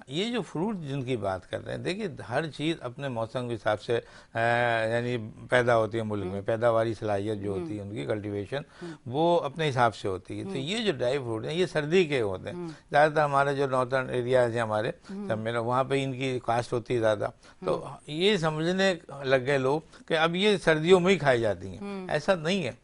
ये जो फ्रूट जिनकी बात कर रहे हैं, देखिए हर चीज़ अपने मौसम के हिसाब से यानी पैदा होती है मुल्क में, पैदावारी सलाहियत जो होती है उनकी कल्टीवेशन वो अपने हिसाब से होती है। तो ये जो ड्राई फ्रूट हैं ये सर्दी के होते हैं ज़्यादातर, हमारे जो नॉर्थर्न एरियाज हैं हमारे सब में, वहाँ पे इनकी कास्ट होती है ज़्यादा। तो ये समझने लग गए लोग कि अब ये सर्दियों में ही खाई जाती हैं, ऐसा नहीं है।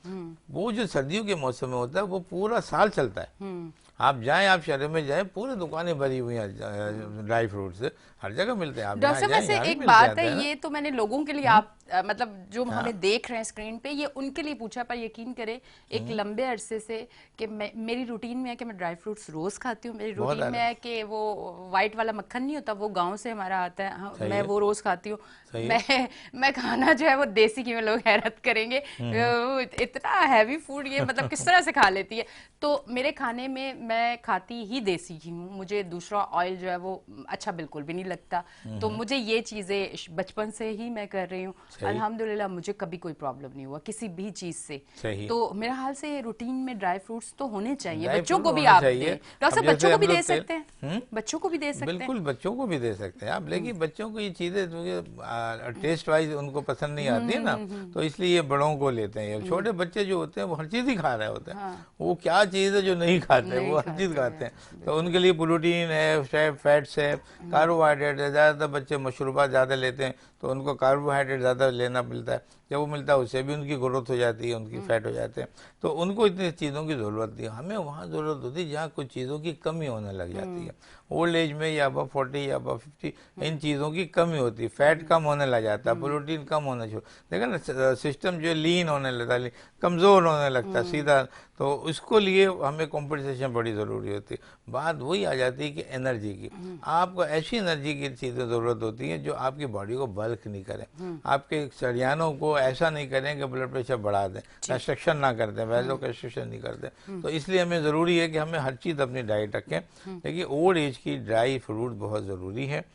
वो जो सर्दियों के मौसम में होता है वो पूरा साल चलता है। आप जाएं, आप शहर में जाएं, पूरी दुकानें भरी हुई हैं ड्राई फ्रूट से, हर जगह मिलते हैं। आप डॉक्टर जहाँ साहब जाएं वैसे यहाँ भी एक मिल बात जाते है, हैं ना। ये तो मैंने लोगों के लिए आप मतलब जो हमें देख रहे हैं स्क्रीन पे, ये उनके लिए पूछा, पर यकीन करें एक लंबे अरसे से कि मेरी रूटीन में है कि मैं ड्राई फ्रूट्स रोज खाती हूँ। मेरी बहुत रूटीन में है कि वो वाइट वाला मक्खन नहीं होता, वो गांव से हमारा आता है, मैं वो रोज खाती हूँ। मैं खाना जो है वो देसी घी में, लोग हैरत करेंगे वो इतना हैवी फूड ये मतलब किस तरह से खा लेती है। तो मेरे खाने में मैं खाती ही देसी घी हूँ, मुझे दूसरा ऑयल जो है वो अच्छा बिल्कुल भी नहीं लगता। तो मुझे ये चीजें बचपन से ही मैं कर रही हूँ, अल्हम्दुलिल्लाह मुझे कभी कोई प्रॉब्लम नहीं हुआ किसी भी चीज से। तो मेरा हाल से रूटीन में ड्राई फ्रूट्स तो होने चाहिए, बच्चों को भी आप दें। डॉक्टर साहब बच्चों को भी दे सकते हैं, बच्चों को भी दे सकते हैं, बिल्कुल बच्चों को भी दे सकते हैं आप। लेकिन बच्चों को ये चीज़ें टेस्ट वाइज उनको पसंद नहीं आती है ना, तो इसलिए ये बड़ों को लेते हैं। छोटे बच्चे जो होते हैं वो हर चीज़ ही खा रहे होते हैं, वो क्या चीज़ है जो नहीं खाते, वो हर चीज़ खाते हैं। तो उनके लिए प्रोटीन है, फैट्स है, कार्बोहाइड्रेट है। ज़्यादातर बच्चे मशरूबात ज़्यादा लेते हैं तो उनको कार्बोहाइड्रेट ज़्यादा लेना मिलता है, जब वो मिलता है उससे भी उनकी ग्रोथ हो जाती है, उनकी फैट हो जाते हैं। तो उनको इतनी चीज़ों की ज़रूरत नहीं है, हमें वहाँ ज़रूरत होती है जहाँ कुछ चीज़ों की कमी होने लग जाती है। ओल्ड एज में या अबव 40 या अबव 50 इन चीज़ों की कमी होती है, फैट कम होने लग जाता है, प्रोटीन कम होना शुरू, देखा ना, सिस्टम जो लीन होने लगता है, कमज़ोर होने लगता है सीधा। तो उसको लिए हमें कॉम्पनसेशन बड़ी ज़रूरी होती है। बात वही आ जाती है कि एनर्जी की, आपको ऐसी एनर्जी की चीज़ें ज़रूरत होती हैं जो आपकी बॉडी को बल्क नहीं करें, आपके शरियानों को ऐसा नहीं करें कि ब्लड प्रेशर बढ़ा दें, कंस्ट्रक्शन ना कर दें, वैलो कंस्ट्रक्शन नहीं कर दें। तो इसलिए हमें ज़रूरी है कि हमें हर चीज़ अपनी डाइट रखें। देखिए ओल्ड एज की ड्राई फ्रूट बहुत ज़रूरी है।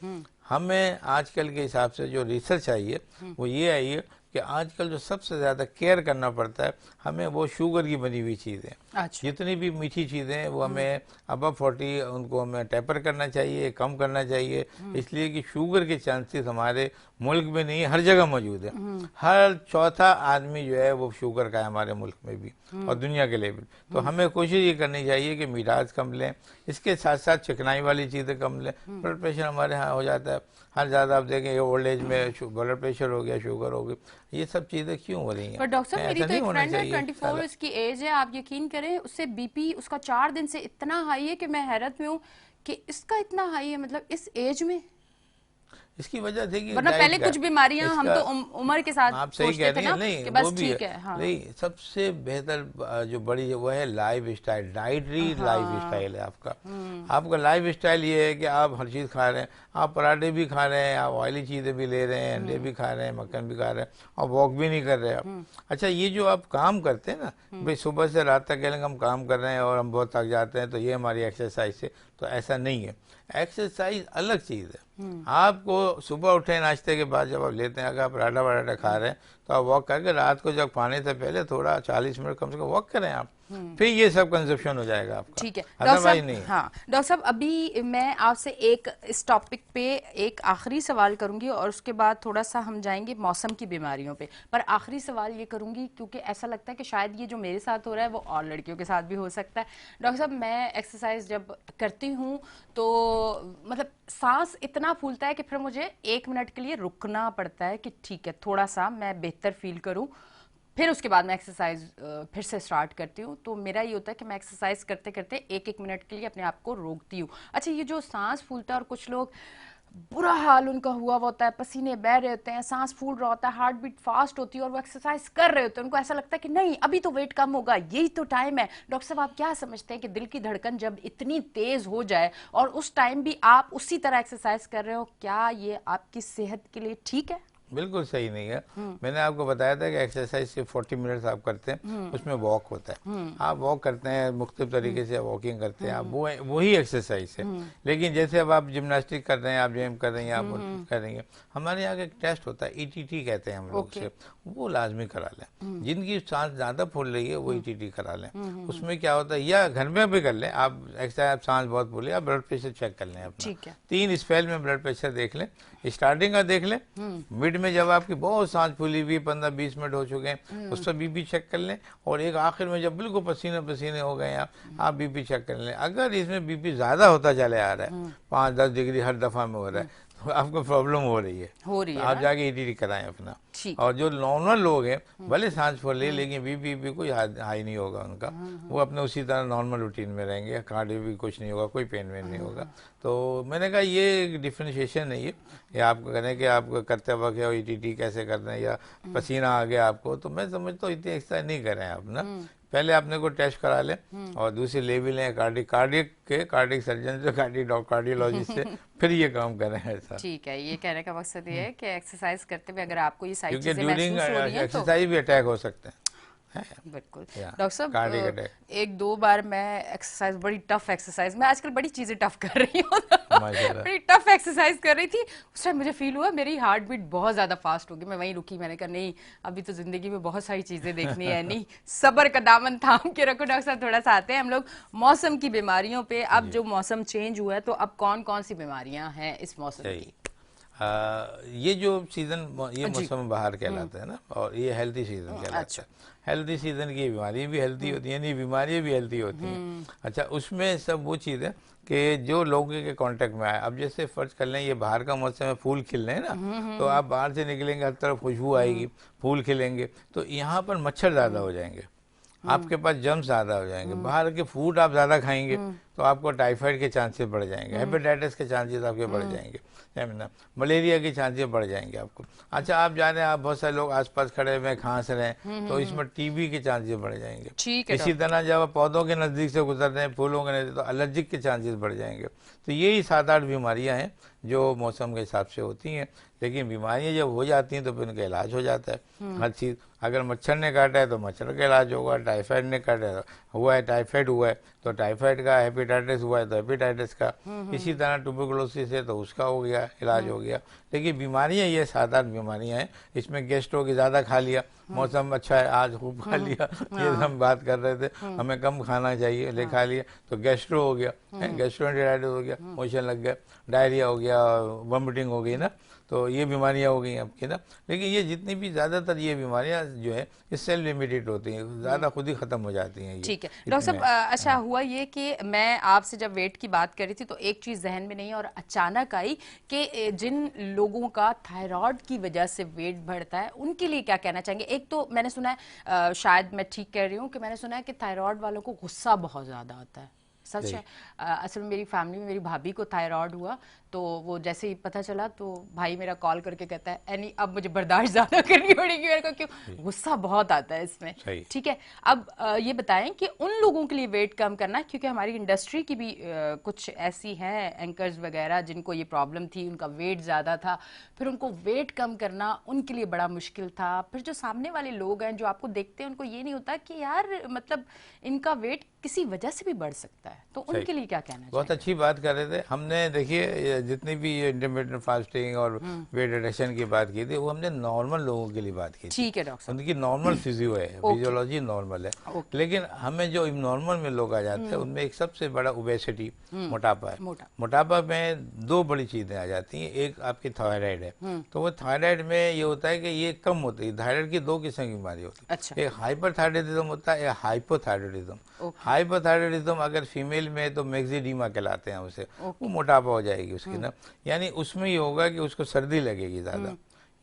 हमें आजकल के हिसाब से जो रिसर्च आई है वो ये आई है कि आजकल जो सबसे ज़्यादा केयर करना पड़ता है हमें वो शुगर की बनी हुई चीज़ें। अच्छा। जितनी भी मीठी चीज़ें हैं वो हमें अबव 40 उनको हमें टेपर करना चाहिए, कम करना चाहिए, इसलिए कि शुगर के चांसेस हमारे मुल्क में नहीं, हर जगह मौजूद है। हर चौथा आदमी जो है वो शुगर का है हमारे मुल्क में भी और दुनिया के लेवल। तो हमें कोशिश ये करनी चाहिए कि मिठास कम लें, इसके साथ साथ चिकनाई वाली चीज़ें कम लें। ब्लड प्रेशर हमारे यहाँ हो जाता है, हर ज़्यादा आप देखें ओल्ड एज में ब्लड प्रेशर हो गया, शुगर हो गई, ये सब चीज़ें क्यों हो रही हैं? पर डॉक्टर साहब मेरी तो एक फ्रेंड है 24 इसकी एज है, आप यकीन करें उससे बीपी उसका 4 दिन से इतना हाई है कि मैं हैरत में हूँ कि इसका इतना हाई है, मतलब इस एज में। इसकी वजह थी कि वरना पहले कुछ बीमारियां हम तो उम्र के साथ आप सही कह सोचते थे रही ना हैं, नहीं कि वो बस भी है, ठीक है। हाँ नहीं सबसे बेहतर जो बड़ी है वो है life style, dietary life style है आपका। आपका लाइफ स्टाइल ये है कि आप हर चीज़ खा रहे हैं, आप पराठे भी खा रहे हैं, आप ऑयली चीज़ें भी ले रहे हैं, अंडे भी खा रहे हैं, मक्खन भी खा रहे हैं, और वॉक भी नहीं कर रहे आप। अच्छा, ये जो आप काम करते हैं ना, भाई सुबह से रात तक कहेंगे हम काम कर रहे हैं और हम बहुत थक जाते हैं तो ये हमारी एक्सरसाइज है, तो ऐसा नहीं है। एक्सरसाइज अलग चीज़ है। आपको सुबह उठे नाश्ते के बाद जब आप लेते हैं, अगर आप पराठा वराठा खा रहे हैं तो आप वॉक करके रात को जब खाने से पहले थोड़ा 40 मिनट कम से कम वॉक करें आप, फिर ये सब कंजप्शन हो जाएगा आपका। ठीक है डॉक्टर अदरवाइज साहब। नहीं है। हाँ डॉक्टर साहब, अभी मैं आपसे एक इस टॉपिक पे एक आखिरी सवाल करूंगी और उसके बाद थोड़ा सा हम जाएंगे मौसम की बीमारियों पे। पर आखिरी सवाल ये करूंगी क्योंकि ऐसा लगता है कि शायद ये जो मेरे साथ हो रहा है वो और लड़कियों के साथ भी हो सकता है। डॉक्टर साहब, मैं एक्सरसाइज जब करती हूँ तो मतलब सांस इतना फूलता है कि फिर मुझे 1 मिनट के लिए रुकना पड़ता है कि ठीक है थोड़ा सा मैं बेहतर फील करूँ, फिर उसके बाद मैं एक्सरसाइज फिर से स्टार्ट करती हूँ। तो मेरा ये होता है कि मैं एक्सरसाइज करते करते 1-1 मिनट के लिए अपने आप को रोकती हूँ। अच्छा, ये जो सांस फूलता है और कुछ लोग बुरा हाल उनका हुआ होता है, पसीने बह रहे होते हैं, सांस फूल रहा होता है, हार्ट बीट फास्ट होती है और वो एक्सरसाइज कर रहे होते हैं, उनको ऐसा लगता है कि नहीं अभी तो वेट कम होगा, यही तो टाइम है। डॉक्टर साहब, आप क्या समझते हैं कि दिल की धड़कन जब इतनी तेज हो जाए और उस टाइम भी आप उसी तरह एक्सरसाइज कर रहे हो, क्या ये आपकी सेहत के लिए ठीक है? बिल्कुल सही नहीं है। मैंने आपको बताया था कि एक्सरसाइज सिर्फ 40 मिनट्स आप करते हैं, उसमें वॉक होता है। आप वॉक करते हैं, मुख्तलिफ तरीके से वॉकिंग करते हैं आप, वो वही एक्सरसाइज है। लेकिन जैसे अब आप जिम्नास्टिक कर रहे हैं, आप जिम कर रही हैं, आप कर रही हैं, हमारे यहाँ का एक टेस्ट होता है ईटीटी कहते हैं हम लोग से, वो लाजमी करा लें। जिनकी सांस ज़्यादा फूल रही है वो ईटीटी करा लें। उसमें क्या होता है, या घर में भी कर लें आप एक्सरसाइज, आप सांस बहुत फूली, आप ब्लड प्रेशर चेक कर लें अपना, 3 स्पेल में ब्लड प्रेशर देख लें, स्टार्टिंग का देख लें, मिड में जब आपकी बहुत सांस फूली हुई 15-20 मिनट हो चुके हैं उस पर बीपी चेक कर लें, और एक आखिर में जब बिल्कुल पसीने पसीने हो गए आप बीपी चेक कर लें। अगर इसमें बीपी ज़्यादा होता चले आ रहा है, 5-10 डिग्री हर दफ़ा में हो रहा है, तो आपको प्रॉब्लम हो रही है, तो आप जाके ईटीटी कराएं अपना। और जो नॉर्मल लोग हैं भले सांस फूल ले लेकिन बीपी कोई हाई नहीं होगा उनका, वो अपने उसी तरह नॉर्मल रूटीन में रहेंगे, कार्डियो भी कुछ नहीं होगा, कोई पेन वेन नहीं होगा। तो मैंने कहा ये डिफ्रेंशिएशन नहीं है, ये आप करें कि आप करते वक्त है ईटीटी कैसे करते हैं या पसीना आ गया आपको, तो मैं समझता हूँ इतनी एक्सरसाइज नहीं करें आप ना, पहले आपने को टेस्ट करा लें और दूसरी ले भी लें कार्डिक सर्जन से, कार्डियोलॉजिस्ट से, फिर ये काम करें ऐसा। ठीक है, ये कहने का मकसद ये है कि एक्सरसाइज करते हुए अगर आपको ये सारी क्योंकि चीजें महसूस हो रही हैं तो एक्सरसाइज भी अटैक हो सकते हैं। बिल्कुल। डॉक्टर साहब, 1-2 बार मैं एक्सरसाइज, बड़ी टफ एक्सरसाइज, मैं आजकल बड़ी चीजें टफ कर रही हूँ बड़ी टफ एक्सरसाइज कर रही थी, उस टाइम मुझे फील हुआ मेरी हार्ट बीट बहुत ज्यादा फास्ट होगी, मैं वहीं रुकी, मैंने कहा नहीं अभी तो जिंदगी में बहुत सारी चीजें देखनी है, नहीं सब्र का दामन थाम के रखो। डॉक्टर साहब, थोड़ा सा आते हैं हम लोग मौसम की बीमारियों पे। अब जो मौसम चेंज हुआ है तो अब कौन कौन सी बीमारियां हैं इस मौसम की? ये जो सीजन, ये मौसम बहार कहलाता है ना, और ये हेल्थी सीजन कहलाता है। हेल्थी सीजन की बीमारी भी हेल्थी होती है, यानी बीमारियाँ भी हेल्थी होती हैं। अच्छा, उसमें सब वो चीज़ है कि जो लोगों के कांटेक्ट में आए, अब जैसे फर्ज कर लें ये बाहर का मौसम है, फूल खिल रहे हैं ना, तो आप बाहर से निकलेंगे हर तरफ खुशबू आएगी, फूल खिलेंगे, तो यहाँ पर मच्छर ज़्यादा हो जाएंगे, आपके पास जम्स ज़्यादा हो जाएंगे, बाहर के फूड आप ज़्यादा खाएंगे तो आपको टाइफाइड के चांसेस बढ़ जाएंगे, हेपेटाइटिस के चांसेस आपके बढ़ जाएंगे, मलेरिया के चांसेस बढ़ जाएंगे आपको। अच्छा, आप जा रहे हैं, आप बहुत सारे लोग आसपास खड़े हुए खांस रहे हैं तो इसमें टीबी के चांसेस बढ़ जाएंगे। इसी तरह जब आप पौधों के नज़दीक से गुजर रहे हैं, फूलों के नज़दीक, तो एलर्जिक के चांसेस बढ़ जाएंगे। तो यही 7-8 बीमारियाँ हैं जो मौसम के हिसाब से होती हैं, लेकिन बीमारियाँ जब हो जाती हैं तो फिर उनका इलाज हो जाता है हर चीज़। अगर मच्छर ने काटा है तो मच्छर का इलाज होगा, टाइफाइड ने काटा हुआ है, टाइफाइड हुआ है तो टाइफाइड का, हेपेटाइटिस हुआ है तो हेपेटाइटिस का, इसी तरह ट्यूबरकुलोसिस है तो उसका हो गया, इलाज हो गया। लेकिन बीमारियाँ ये 7-8 बीमारियाँ हैं। इसमें गैस्ट्रो की ज़्यादा खा लिया, मौसम अच्छा है आज खूब खा लिया, ये हम बात कर रहे थे, हमें कम खाना चाहिए, ले खा लिया तो गैस्ट्रो हो गया, गैस्ट्रोएंटेराइटिस हो गया, मोशन लग गया, डायरिया हो गया, वॉमिटिंग हो गई ना, तो ये बीमारियां हो गई आपकी ना। लेकिन ये जितनी भी ज़्यादातर ये बीमारियां जो है ये सेल लिमिटेड होती हैं, ज़्यादा खुद ही ख़त्म हो जाती हैं। ठीक है डॉक्टर साहब, अच्छा हुआ ये कि मैं आपसे जब वेट की बात करी थी तो एक चीज़ जहन में नहीं और अचानक आई कि जिन लोगों का थायराइड की वजह से वेट बढ़ता है उनके लिए क्या कहना चाहेंगे? एक तो मैंने सुना है, शायद मैं ठीक कह रही हूँ, कि मैंने सुना है कि थायराइड वालों को गुस्सा बहुत ज़्यादा आता है। सच है। असल में मेरी फैमिली में मेरी भाभी को थायराइड हुआ, तो वो जैसे ही पता चला तो भाई मेरा कॉल करके कहता है एनी अब मुझे बर्दाश्त ज्यादा करनी पड़ेगी। मेरे को क्यों गुस्सा बहुत आता है इसमें। ठीक है, अब ये बताएं कि उन लोगों के लिए वेट कम करना, क्योंकि हमारी इंडस्ट्री की भी कुछ ऐसी हैं एंकर्स वगैरह जिनको ये प्रॉब्लम थी, उनका वेट ज्यादा था, फिर उनको वेट कम करना उनके लिए बड़ा मुश्किल था। फिर जो सामने वाले लोग हैं जो आपको देखते हैं उनको ये नहीं होता कि यार मतलब इनका वेट किसी वजह से भी बढ़ सकता है, तो उनके लिए क्या कहना चाहिए? बहुत अच्छी बात कर रहे थे। हमने देखिए जितनी भी इंटरमीडिएट फास्टिंग और वेट रिडक्शन की बात की थी वो हमने नॉर्मल लोगों के लिए बात की थी। ठीक है डॉक्टर साहब, उनकी नॉर्मल फिजियो है, फिजियोलॉजी नॉर्मल है। लेकिन हमें जो इबनॉर्मल में लोग आ जाते हैं उनमें एक सबसे बड़ा ओबेसिटी, मोटापा है। मोटापा में दो बड़ी चीजें आ जाती हैं। एक आपकी थायराइड है, तो वो थायराइड में ये होता है कि ये कम होती है। थायराइड की दो किस्म की बीमारी होती है। अच्छा। एक हाइपरथायराइडिज्म होता है, एक हाइपोथायराइडिज्म। हाइपोथायराइडिज्म अगर फीमेल में तो मैक्सिडीमा कहलाते हैं उसे, वो मोटापा हो जाएगी उसकी ना। यानी उसमें ये होगा कि उसको सर्दी लगेगी ज्यादा,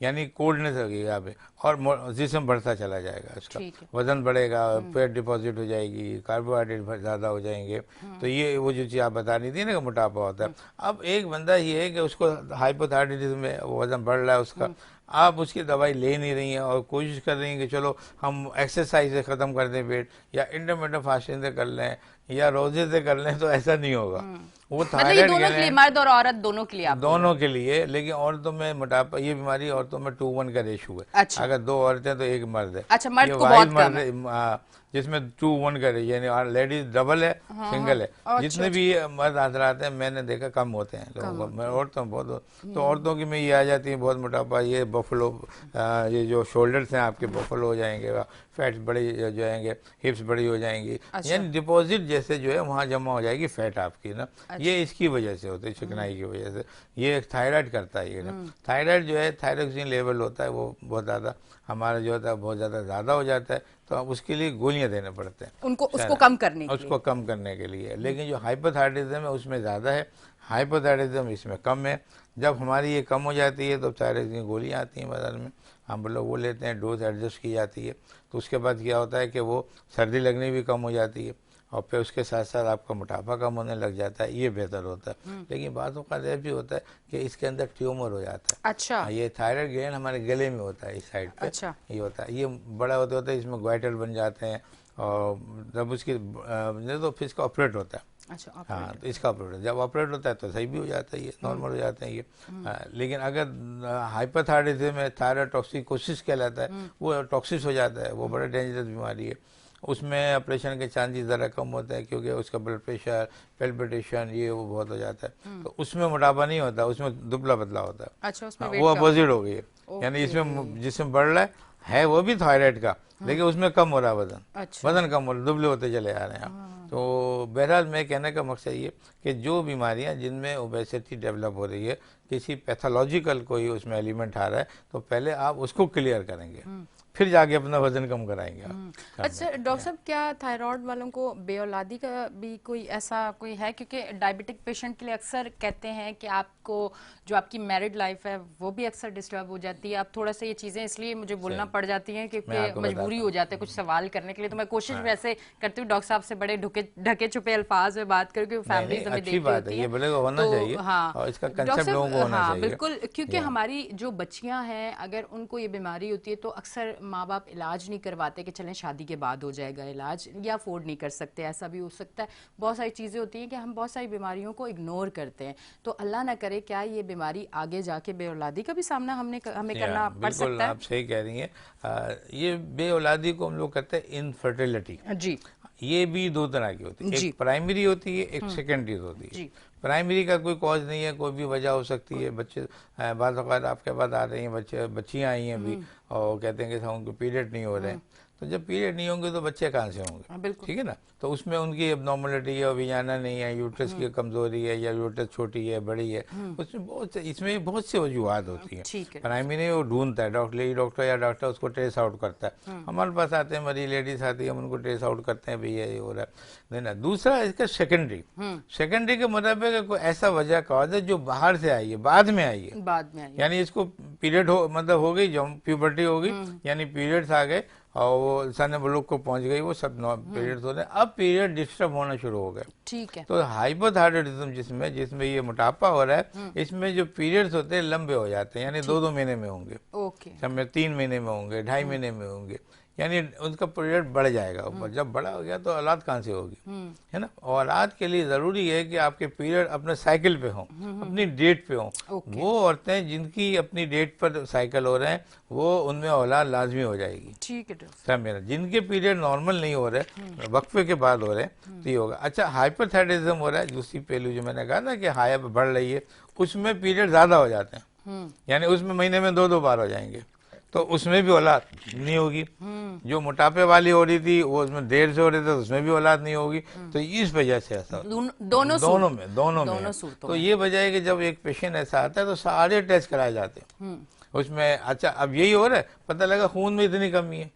यानी कोल्डनेस लगेगी यहाँ पे, और जिस्म बढ़ता चला जाएगा, उसका वजन बढ़ेगा, फैट डिपॉजिट हो जाएगी, कार्बोहाइड्रेट ज्यादा हो जाएंगे। तो ये वो जो चीज आप बता रही थी ना कि मोटापा होता है। अब एक बंदा ये है कि उसको हाइपोथायराइडिज्म में वजन बढ़ रहा है उसका, आप उसकी दवाई ले नहीं रही हैं और कोशिश कर रही हैं कि चलो हम एक्सरसाइज से ख़त्म कर दें वेट, या इंटरमीडिएट फास्टिंग से कर लें, या रोजे से कर लें, तो ऐसा नहीं होगा। वो मतलब दोनों के लिए, मर्द और औरत दोनों के लिए, दोनों के लिए। लेकिन औरतों में मोटापा, ये बीमारी औरतों में 2:1 का रेशो है। अच्छा। अगर दो औरतें तो एक मर्द है। अच्छा, मर्द को बहुत कम है। जिसमें 2:1 का रेशो, यानी लेडीज डबल है, सिंगल है। जितने भी मर्द आते हैं मैंने देखा कम होते हैं लोगों को, औरतों में बहुत। तो औरतों की में ये आ जाती है बहुत मोटापा, ये बफलो, ये जो शोल्डर्स हैं आपके बफलो हो जाएंगे, फैट्स बड़ी हो जाएंगे, हिप्स बड़ी हो जाएंगी। यानी डिपॉजिट जैसे जो है वहाँ जमा हो जाएगी फैट आपकी ना। ये इसकी वजह से होती है, चिकनाई की वजह से। ये थायराइड करता है ये ना। थायराइड जो है, थायरोक्सिन लेवल होता है वो बहुत ज़्यादा हमारा जो होता है बहुत ज़्यादा हो जाता है, तो अब उसके लिए गोलियां देने पड़ते हैं उनको, उसको कम करने के लिए। उसको कम करने के लिए। लेकिन जो हाइपोथायराइडिज्म है उसमें ज़्यादा है, हाइपोथायराइडिज्म इसमें कम है। जब हमारी ये कम हो जाती है तो थायराइड की गोलियाँ आती हैं बाजार में, हम लोग वो लेते हैं, डोज एडजस्ट की जाती है। तो उसके बाद क्या होता है कि वो सर्दी लगनी भी कम हो जाती है, और फिर उसके साथ साथ आपका मोटापा कम होने लग जाता है, ये बेहतर होता है। लेकिन बातों का यह भी होता है कि इसके अंदर ट्यूमर हो जाता है। अच्छा। ये थायराइड ग्लैंड हमारे गले में होता है, इस साइड पे। अच्छा। ये होता है, ये बड़ा होता है, इसमें ग्वाइटर बन जाते हैं, और जब उसकी तो फिर इसका ऑपरेट होता है। अच्छा, हाँ, तो इसका ऑपरेट जब ऑपरेट होता है तो सही भी हो जाता है, ये नॉर्मल हो जाते हैं ये। लेकिन अगर हाइपरथायराइडिज्म में थायराइड टॉक्सिकोसिस कहलाता है, वो टॉक्सिस हो जाता है, वो बड़ा डेंजरस बीमारी है। उसमें ऑपरेशन के चांसेस ज़रा कम होते हैं, क्योंकि उसका ब्लड प्रेशर, पेल्पिटेशन, ये वो बहुत हो जाता है। तो उसमें मोटापा नहीं होता, उसमें दुबला पतला होता है। अच्छा, उसमें वो अपोजिट हो गई है। यानी इसमें जिसमें बढ़ रहा है वो भी थायराइड का, लेकिन उसमें कम हो रहा है वजन। अच्छा। वजन कम हो रहा है, दुबले होते चले आ रहे हैं। तो बहरहाल मैं कहने का मकसद ये कि जो बीमारियां जिनमें ओबेसिटी डेवलप हो रही है, किसी पैथोलॉजिकल कोई उसमें एलिमेंट आ रहा है, तो पहले आप उसको क्लियर करेंगे, फिर जाके अपना वजन कम कराएंगे आप। अच्छा डॉक्टर साहब, क्या थायराइड वालों को बेऔलादी का भी कोई ऐसा कोई है? क्योंकि डायबिटिक पेशेंट के लिए अक्सर कहते हैं कि आपको जो आपकी मैरिड लाइफ है वो भी अक्सर डिस्टर्ब हो जाती है। अब थोड़ा सा ये चीज़ें इसलिए मुझे बोलना पड़ जाती हैं क्योंकि मजबूरी हो जाती है कुछ सवाल करने के लिए, तो मैं कोशिश वैसे करती हूँ डॉक्टर साहब से बड़े ढके छुपे अल्फाज में बात करके फैमिलीज हमें देखती होती है। ये बोले होना चाहिए। हाँ, और इसका कंसेप्ट लोगों को होना चाहिए। बिल्कुल, क्योंकि हमारी जो बच्चियां हैं अगर उनको ये बीमारी होती है तो अक्सर माँ बाप इलाज नहीं करवाते कि चलें शादी के बाद हो जाएगा इलाज, या अफोर्ड नहीं कर सकते, ऐसा भी हो सकता है। बहुत सारी चीज़ें होती हैं कि हम बहुत सारी बीमारियों को इग्नोर करते हैं। तो अल्लाह ना करे क्या ये बीमारी आगे जाके बेऔलादी का भी सामना हमें करना पड़ सकता है? आप सही कह रही हैं। ये बेऔलादी को हम लोग कहते हैं इनफर्टिलिटी जी। ये भी दो तरह की होती है, एक प्राइमरी होती है, एक सेकेंडरी होती है। प्राइमरी का कोई कॉज नहीं है, कोई भी वजह हो सकती है। बच्चे बाद औक़ात आपके पास आ रही हैं, बच्चियाँ आई हैं अभी और कहते हैं कि उनको पीरियड नहीं हो रहे हैं। तो जब पीरियड नहीं होंगे तो बच्चे कहाँ से होंगे? ठीक है ना। तो उसमें उनकी एबनॉर्मलिटी है, विजाना नहीं है, यूट्रस की कमजोरी है, या यूट्रस छोटी है, बड़ी है, उसमें इसमें बहुत सी वजूहत होती हैं। प्राइमरी वो ढूंढता है, डॉक्टर या डॉक्टर उसको ट्रेस आउट करता है। हमारे पास आते हैं मरीज, लेडीज आती है, हम उनको ट्रेस आउट करते हैं, भैया ये हो रहा है ना। दूसरा इसका सेकेंडरी के मतलब कोई ऐसा वजह कॉज है जो बाहर से आई है, बाद में आई है, यानी इसको पीरियड हो मतलब हो गई, जो प्यूबर्टी हो गई, यानी पीरियड्स आ गए, और वो सन ब्लॉक को पहुंच गई, वो सब पीरियड्स होते हैं। अब पीरियड डिस्टर्ब होना शुरू हो गए। ठीक है। तो हाइपोथायरॉयडिज्म जिसमें जिसमें ये मोटापा हो रहा है, इसमें जो पीरियड्स होते हैं लंबे हो जाते हैं, यानी 2-2 महीने में होंगे, ओके। सब में 3 महीने में होंगे, 2.5 महीने में होंगे, यानी उनका पीरियड बढ़ जाएगा ऊपर। जब बड़ा हो गया तो औलाद कहाँ से होगी, है ना। औलाद के लिए ज़रूरी है कि आपके पीरियड अपने साइकिल पे हों, अपनी डेट पे हों। वो औरतें जिनकी अपनी डेट पर साइकिल हो रहे हैं, वो उनमें औलाद लाजमी हो जाएगी। ठीक है डॉक्टर। सब मेरा जिनके पीरियड नॉर्मल नहीं हो रहे, वक्फे के बाद हो रहे हैं, तो ये होगा। अच्छा, हाइपोथायरॉयडिज्म हो रहा है, दूसरी पहलू जो मैंने कहा ना कि हाइप बढ़ रही है, उसमें पीरियड ज़्यादा हो जाते हैं, यानी उसमें महीने में 2-2 बार हो जाएंगे, तो उसमें भी औलाद नहीं होगी। जो मोटापे वाली हो रही थी वो उसमें देर से हो रहे थे, तो उसमें भी औलाद नहीं होगी। तो इस वजह से ऐसा दोनों में तो ये वजह है कि जब एक पेशेंट ऐसा आता है तो सारे टेस्ट कराए जाते हैं उसमें। अच्छा, अब यही हो रहा है, पता लगा खून में इतनी कमी है,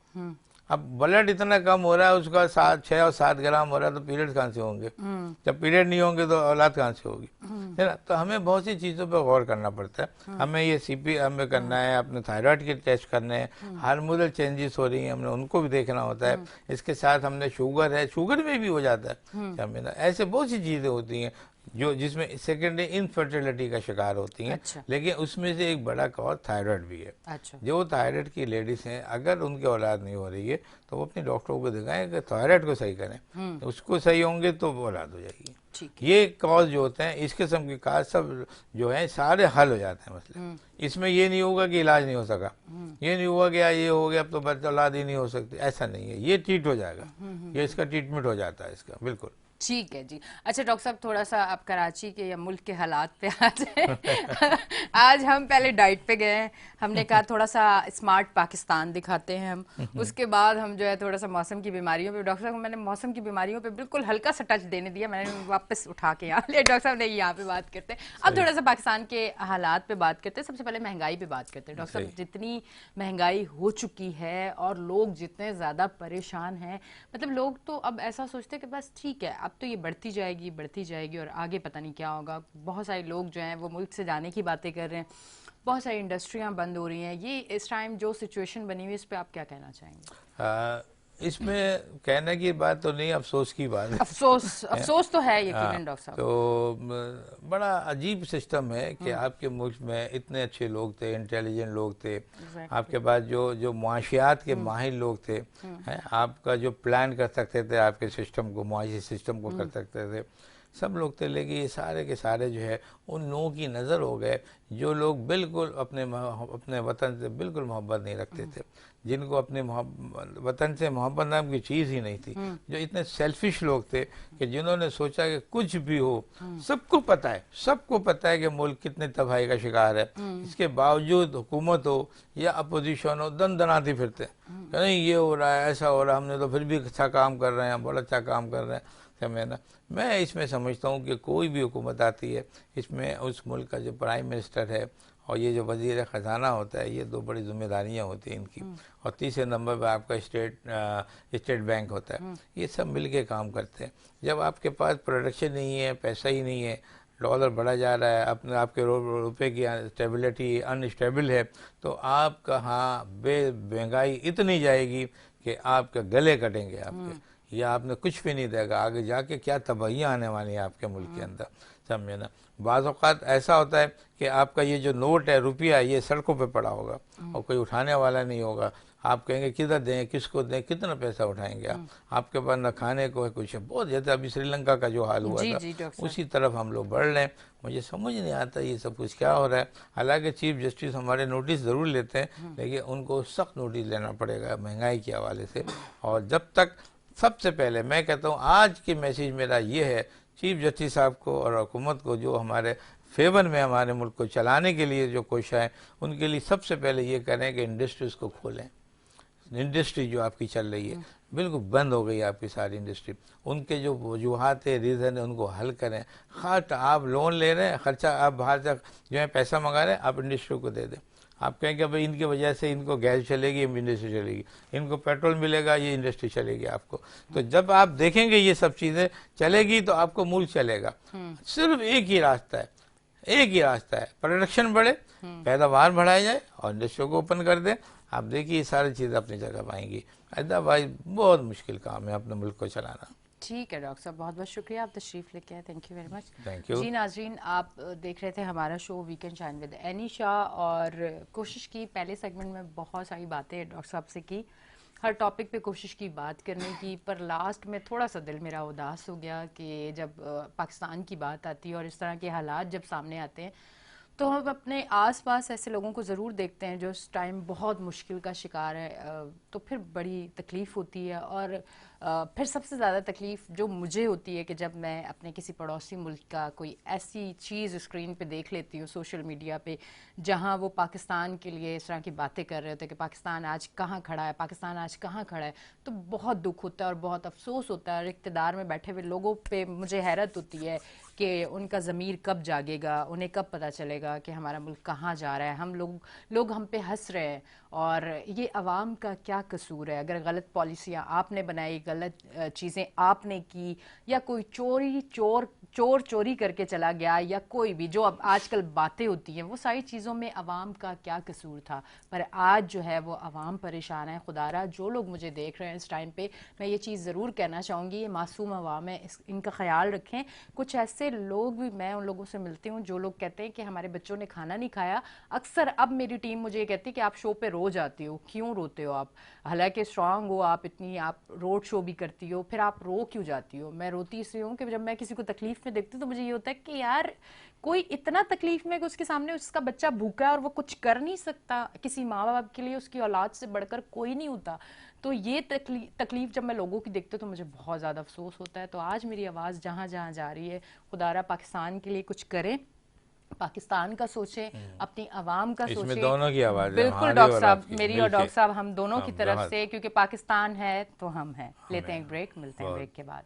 अब ब्लड इतना कम हो रहा है, उसका 6 और 7 ग्राम हो रहा है, तो पीरियड कहाँ से होंगे? जब पीरियड नहीं होंगे तो औलाद कहाँ से होगी, है ना। तो हमें बहुत सी चीज़ों पर गौर करना पड़ता है। हमें ये सीपी हमें करना है, अपने थायराइड के टेस्ट करने हैं, हार्मोनल चेंजेस हो रही हैं, हमने उनको भी देखना होता है। इसके साथ हमने शुगर है, शुगर में भी हो जाता है, हमें ना ऐसे बहुत सी चीज़ें होती हैं जो जिसमें सेकेंडरी इनफर्टिलिटी का शिकार होती हैं। अच्छा। लेकिन उसमें से एक बड़ा कॉज थायराइड भी है। अच्छा। जो थायराइड की लेडीज हैं, अगर उनके औलाद नहीं हो रही है तो वो अपने डॉक्टरों को दिखाएं कि थायराइड को सही करें, उसको सही होंगे तो वो औलाद हो जाएगी। ये कॉज जो होते हैं, इस किस्म के काज सब जो है सारे हल हो जाते हैं मसले। इसमें ये नहीं होगा कि इलाज नहीं हो सका, ये नहीं हुआ कि ये हो गया अब तो बच्चा औलाद ही नहीं हो सकती, ऐसा नहीं है। ये ट्रीट हो जाएगा, ये इसका ट्रीटमेंट हो जाता है इसका, बिल्कुल। ठीक है जी। अच्छा डॉक्टर साहब, थोड़ा सा आप कराची के या मुल्क के हालात पे आ जाए। आज हम पहले डाइट पे गए हैं, हमने कहा थोड़ा सा स्मार्ट पाकिस्तान दिखाते हैं हम। उसके बाद हम जो है थोड़ा सा मौसम की बीमारियों पे, डॉक्टर साहब मैंने मौसम की बीमारियों पे बिल्कुल हल्का सा टच देने दिया, मैंने वापस उठा के यहाँ ले। डॉक्टर साहब नहीं, यहाँ पे बात करते हैं अब थोड़ा सा पाकिस्तान के हालात पे बात करते हैं। सबसे पहले महंगाई पे बात करते हैं। डॉक्टर साहब, जितनी महंगाई हो चुकी है और लोग जितने ज़्यादा परेशान हैं, मतलब लोग तो अब ऐसा सोचते हैं कि बस ठीक है, अब तो ये बढ़ती जाएगी और आगे पता नहीं क्या होगा। बहुत सारे लोग जो हैं वो मुल्क से जाने की बातें कर रहे हैं, बहुत सारी इंडस्ट्रियां बंद हो रही हैं। ये इस टाइम जो सिचुएशन बनी हुई है, इस पे आप क्या कहना चाहेंगे? इसमें कहने की बात तो नहीं, अफसोस की बात है। अफसोस तो है यकीनन डॉक्टर साहब। तो बड़ा अजीब सिस्टम है कि आपके मुल्क में इतने अच्छे लोग थे, इंटेलिजेंट लोग थे, आपके पास जो मुआशियात के माहिर लोग थे, हैं, आपका जो प्लान कर सकते थे, आपके सिस्टम को, मुआशी सिस्टम को कर सकते थे, सब लोग थे। लेकिन ये सारे के सारे जो है उन लोगों की नज़र हो गए जो लोग बिल्कुल अपने वतन से बिल्कुल मोहब्बत नहीं रखते थे, जिनको अपने वतन से मोहब्बत नाम की चीज़ ही नहीं थी, जो इतने सेल्फिश लोग थे कि जिन्होंने सोचा कि कुछ भी हो, सबको पता है कि मुल्क कितने तबाही का शिकार है, इसके बावजूद हुकूमत हो या अपोजिशन हो दन दनाती फिरते नहीं, ये हो रहा है, ऐसा हो रहा है, हमने तो फिर भी अच्छा काम कर रहे हैं, बहुत अच्छा काम कर रहे हैं। मैं इसमें समझता हूँ कि कोई भी हुकूमत आती है, इसमें उस मुल्क का जो प्राइम मिनिस्टर है और ये जो वज़ीर ख़जाना होता है, ये 2 बड़ी जिम्मेदारियाँ होती हैं इनकी। और तीसरे नंबर पर आपका स्टेट बैंक होता है। ये सब मिल के काम करते हैं। जब आपके पास प्रोडक्शन नहीं है, पैसा ही नहीं है, डॉलर बढ़ा जा रहा है, अपने आपके रुपए की स्टेबिलिटी अनस्टेबल है, तो आपका महंगाई इतनी जाएगी कि आपके गले कटेंगे आपके, या आपने कुछ भी नहीं देगा। आगे जाके क्या तबाहियाँ आने वाली हैं आपके मुल्क के अंदर, समझे ना। बाज़ औक़ात ऐसा होता है कि आपका ये जो नोट है, रुपया, ये सड़कों पे पड़ा होगा और कोई उठाने वाला नहीं होगा। आप कहेंगे किधर दें, किसको दें, कितना पैसा उठाएंगे आप, आपके पास न खाने को है कुछ है। बहुत ज़्यादा अभी श्रीलंका का जो हाल हुआ था, उसी तरफ हम लोग बढ़ रहे हैं। मुझे समझ नहीं आता ये सब कुछ क्या हो रहा है। हालांकि चीफ जस्टिस हमारे नोटिस ज़रूर लेते हैं, लेकिन उनको सख्त नोटिस लेना पड़ेगा महंगाई के हवाले से। और जब तक, सबसे पहले मैं कहता हूँ आज की मैसेज मेरा ये है चीफ जस्टिस साहब को और हुकूमत को, जो हमारे फेवर में हमारे मुल्क को चलाने के लिए जो कोशिश है, उनके लिए सबसे पहले ये करें कि इंडस्ट्रीज़ को खोलें। इंडस्ट्री जो आपकी चल रही है बिल्कुल बंद हो गई है आपकी सारी इंडस्ट्री, उनके जो वजूहात है, रीज़न है, उनको हल करें। खर्च आप लोन ले रहे हैं, खर्चा आप बाहर से जो है पैसा मंगा रहे हैं, आप इंडस्ट्री को दे दें। आप कहें कि भाई इनकी वजह से इनको गैस चलेगी, इंडस्ट्री चलेगी, इनको पेट्रोल मिलेगा, ये इंडस्ट्री चलेगी आपको। तो जब आप देखेंगे ये सब चीज़ें चलेगी तो आपको मुल्क चलेगा। सिर्फ एक ही रास्ता है, प्रोडक्शन बढ़े, पैदावार बढ़ाई जाए और इंडस्ट्री को ओपन कर दें। आप देखिए ये सारी चीज़ें अपनी जगह पाएंगी। अदरवाइज बहुत मुश्किल काम है अपने मुल्क को चलाना। ठीक है डॉक्टर साहब, बहुत बहुत शुक्रिया, आप तशरीफ़ लेके आए, thank you very much. Thank you. जी नाजरीन, आप देख रहे थे हमारा show weekend shine with Annie Shah, और कोशिश की पहले सेगमेंट में बहुत सारी बातें डॉक्टर साहब से की, हर टॉपिक पे कोशिश की बात करने की, पर लास्ट में थोड़ा सा दिल मेरा उदास हो गया कि जब पाकिस्तान की बात आती है और इस तरह के हालात जब सामने आते हैं तो हम अपने आसपास ऐसे लोगों को ज़रूर देखते हैं जो इस टाइम बहुत मुश्किल का शिकार है, तो फिर बड़ी तकलीफ़ होती है। और फिर सबसे ज़्यादा तकलीफ़ जो मुझे होती है कि जब मैं अपने किसी पड़ोसी मुल्क का कोई ऐसी चीज़ स्क्रीन पे देख लेती हूँ सोशल मीडिया पे, जहाँ वो पाकिस्तान के लिए इस तरह की बातें कर रहे होते हैं कि पाकिस्तान आज कहाँ खड़ा है, पाकिस्तान आज कहाँ खड़ा है, तो बहुत दुख होता है और बहुत अफसोस होता है। और इक़्तिदार में बैठे हुए लोगों पे मुझे हैरत होती है कि उनका ज़मीर कब जागेगा, उन्हें कब पता चलेगा कि हमारा मुल्क कहाँ जा रहा है। हम लोग हम पे हंस रहे हैं, और ये अवाम का क्या कसूर है? अगर गलत पॉलिसियाँ आपने बनाई, गलत चीज़ें आपने की, या कोई चोर चोरी करके चला गया, या कोई भी जो अब आजकल बातें होती हैं, वो सारी चीज़ों में अवाम का क्या कसूर था? पर आज जो है वो अवाम परेशान है। खुदारा जो लोग मुझे देख रहे हैं इस टाइम पे, मैं ये चीज़ ज़रूर कहना चाहूँगी, ये मासूम अवाम है, इनका ख्याल रखें। कुछ ऐसे लोग भी, मैं उन लोगों से मिलती हूँ जो लोग कहते हैं कि हमारे बच्चों ने खाना नहीं खाया। अक्सर अब मेरी टीम मुझे ये कहती है कि आप शो पे रो जाती हो, क्यों रोते हो आप? हालांकि स्ट्रांग हो आप, इतनी आप रोड शो भी करती हो, फिर आप रो क्यों जाती हो? मैं रोती इसलिए हूँ कि जब मैं किसी को तकलीफ में देखती हूँ तो मुझे ये होता है कि यार कोई इतना तकलीफ में कि उसके सामने उसका बच्चा भूखा है और वो कुछ कर नहीं सकता, किसी माँ बाप के लिए उसकी औलाद से बढ़कर कोई नहीं होता। तो ये तकलीफ जब मैं लोगों की देखती हूँ तो मुझे बहुत ज़्यादा अफसोस होता है। तो आज मेरी आवाज़ जहाँ जहाँ जा रही है, खुदारा पाकिस्तान के लिए कुछ करें, पाकिस्तान का सोचें, अपनी आवाम का इसमें सोचें। दोनों की आवाज़ है, बिल्कुल हमारी डॉक्टर और साहब, आपकी मेरी और मिलके। डॉक्टर साहब, हम दोनों की हाँ तरफ बहुत से, क्योंकि पाकिस्तान है तो हम हैं। लेते हैं हमें एक ब्रेक, मिलते हैं बहुत ब्रेक के बाद।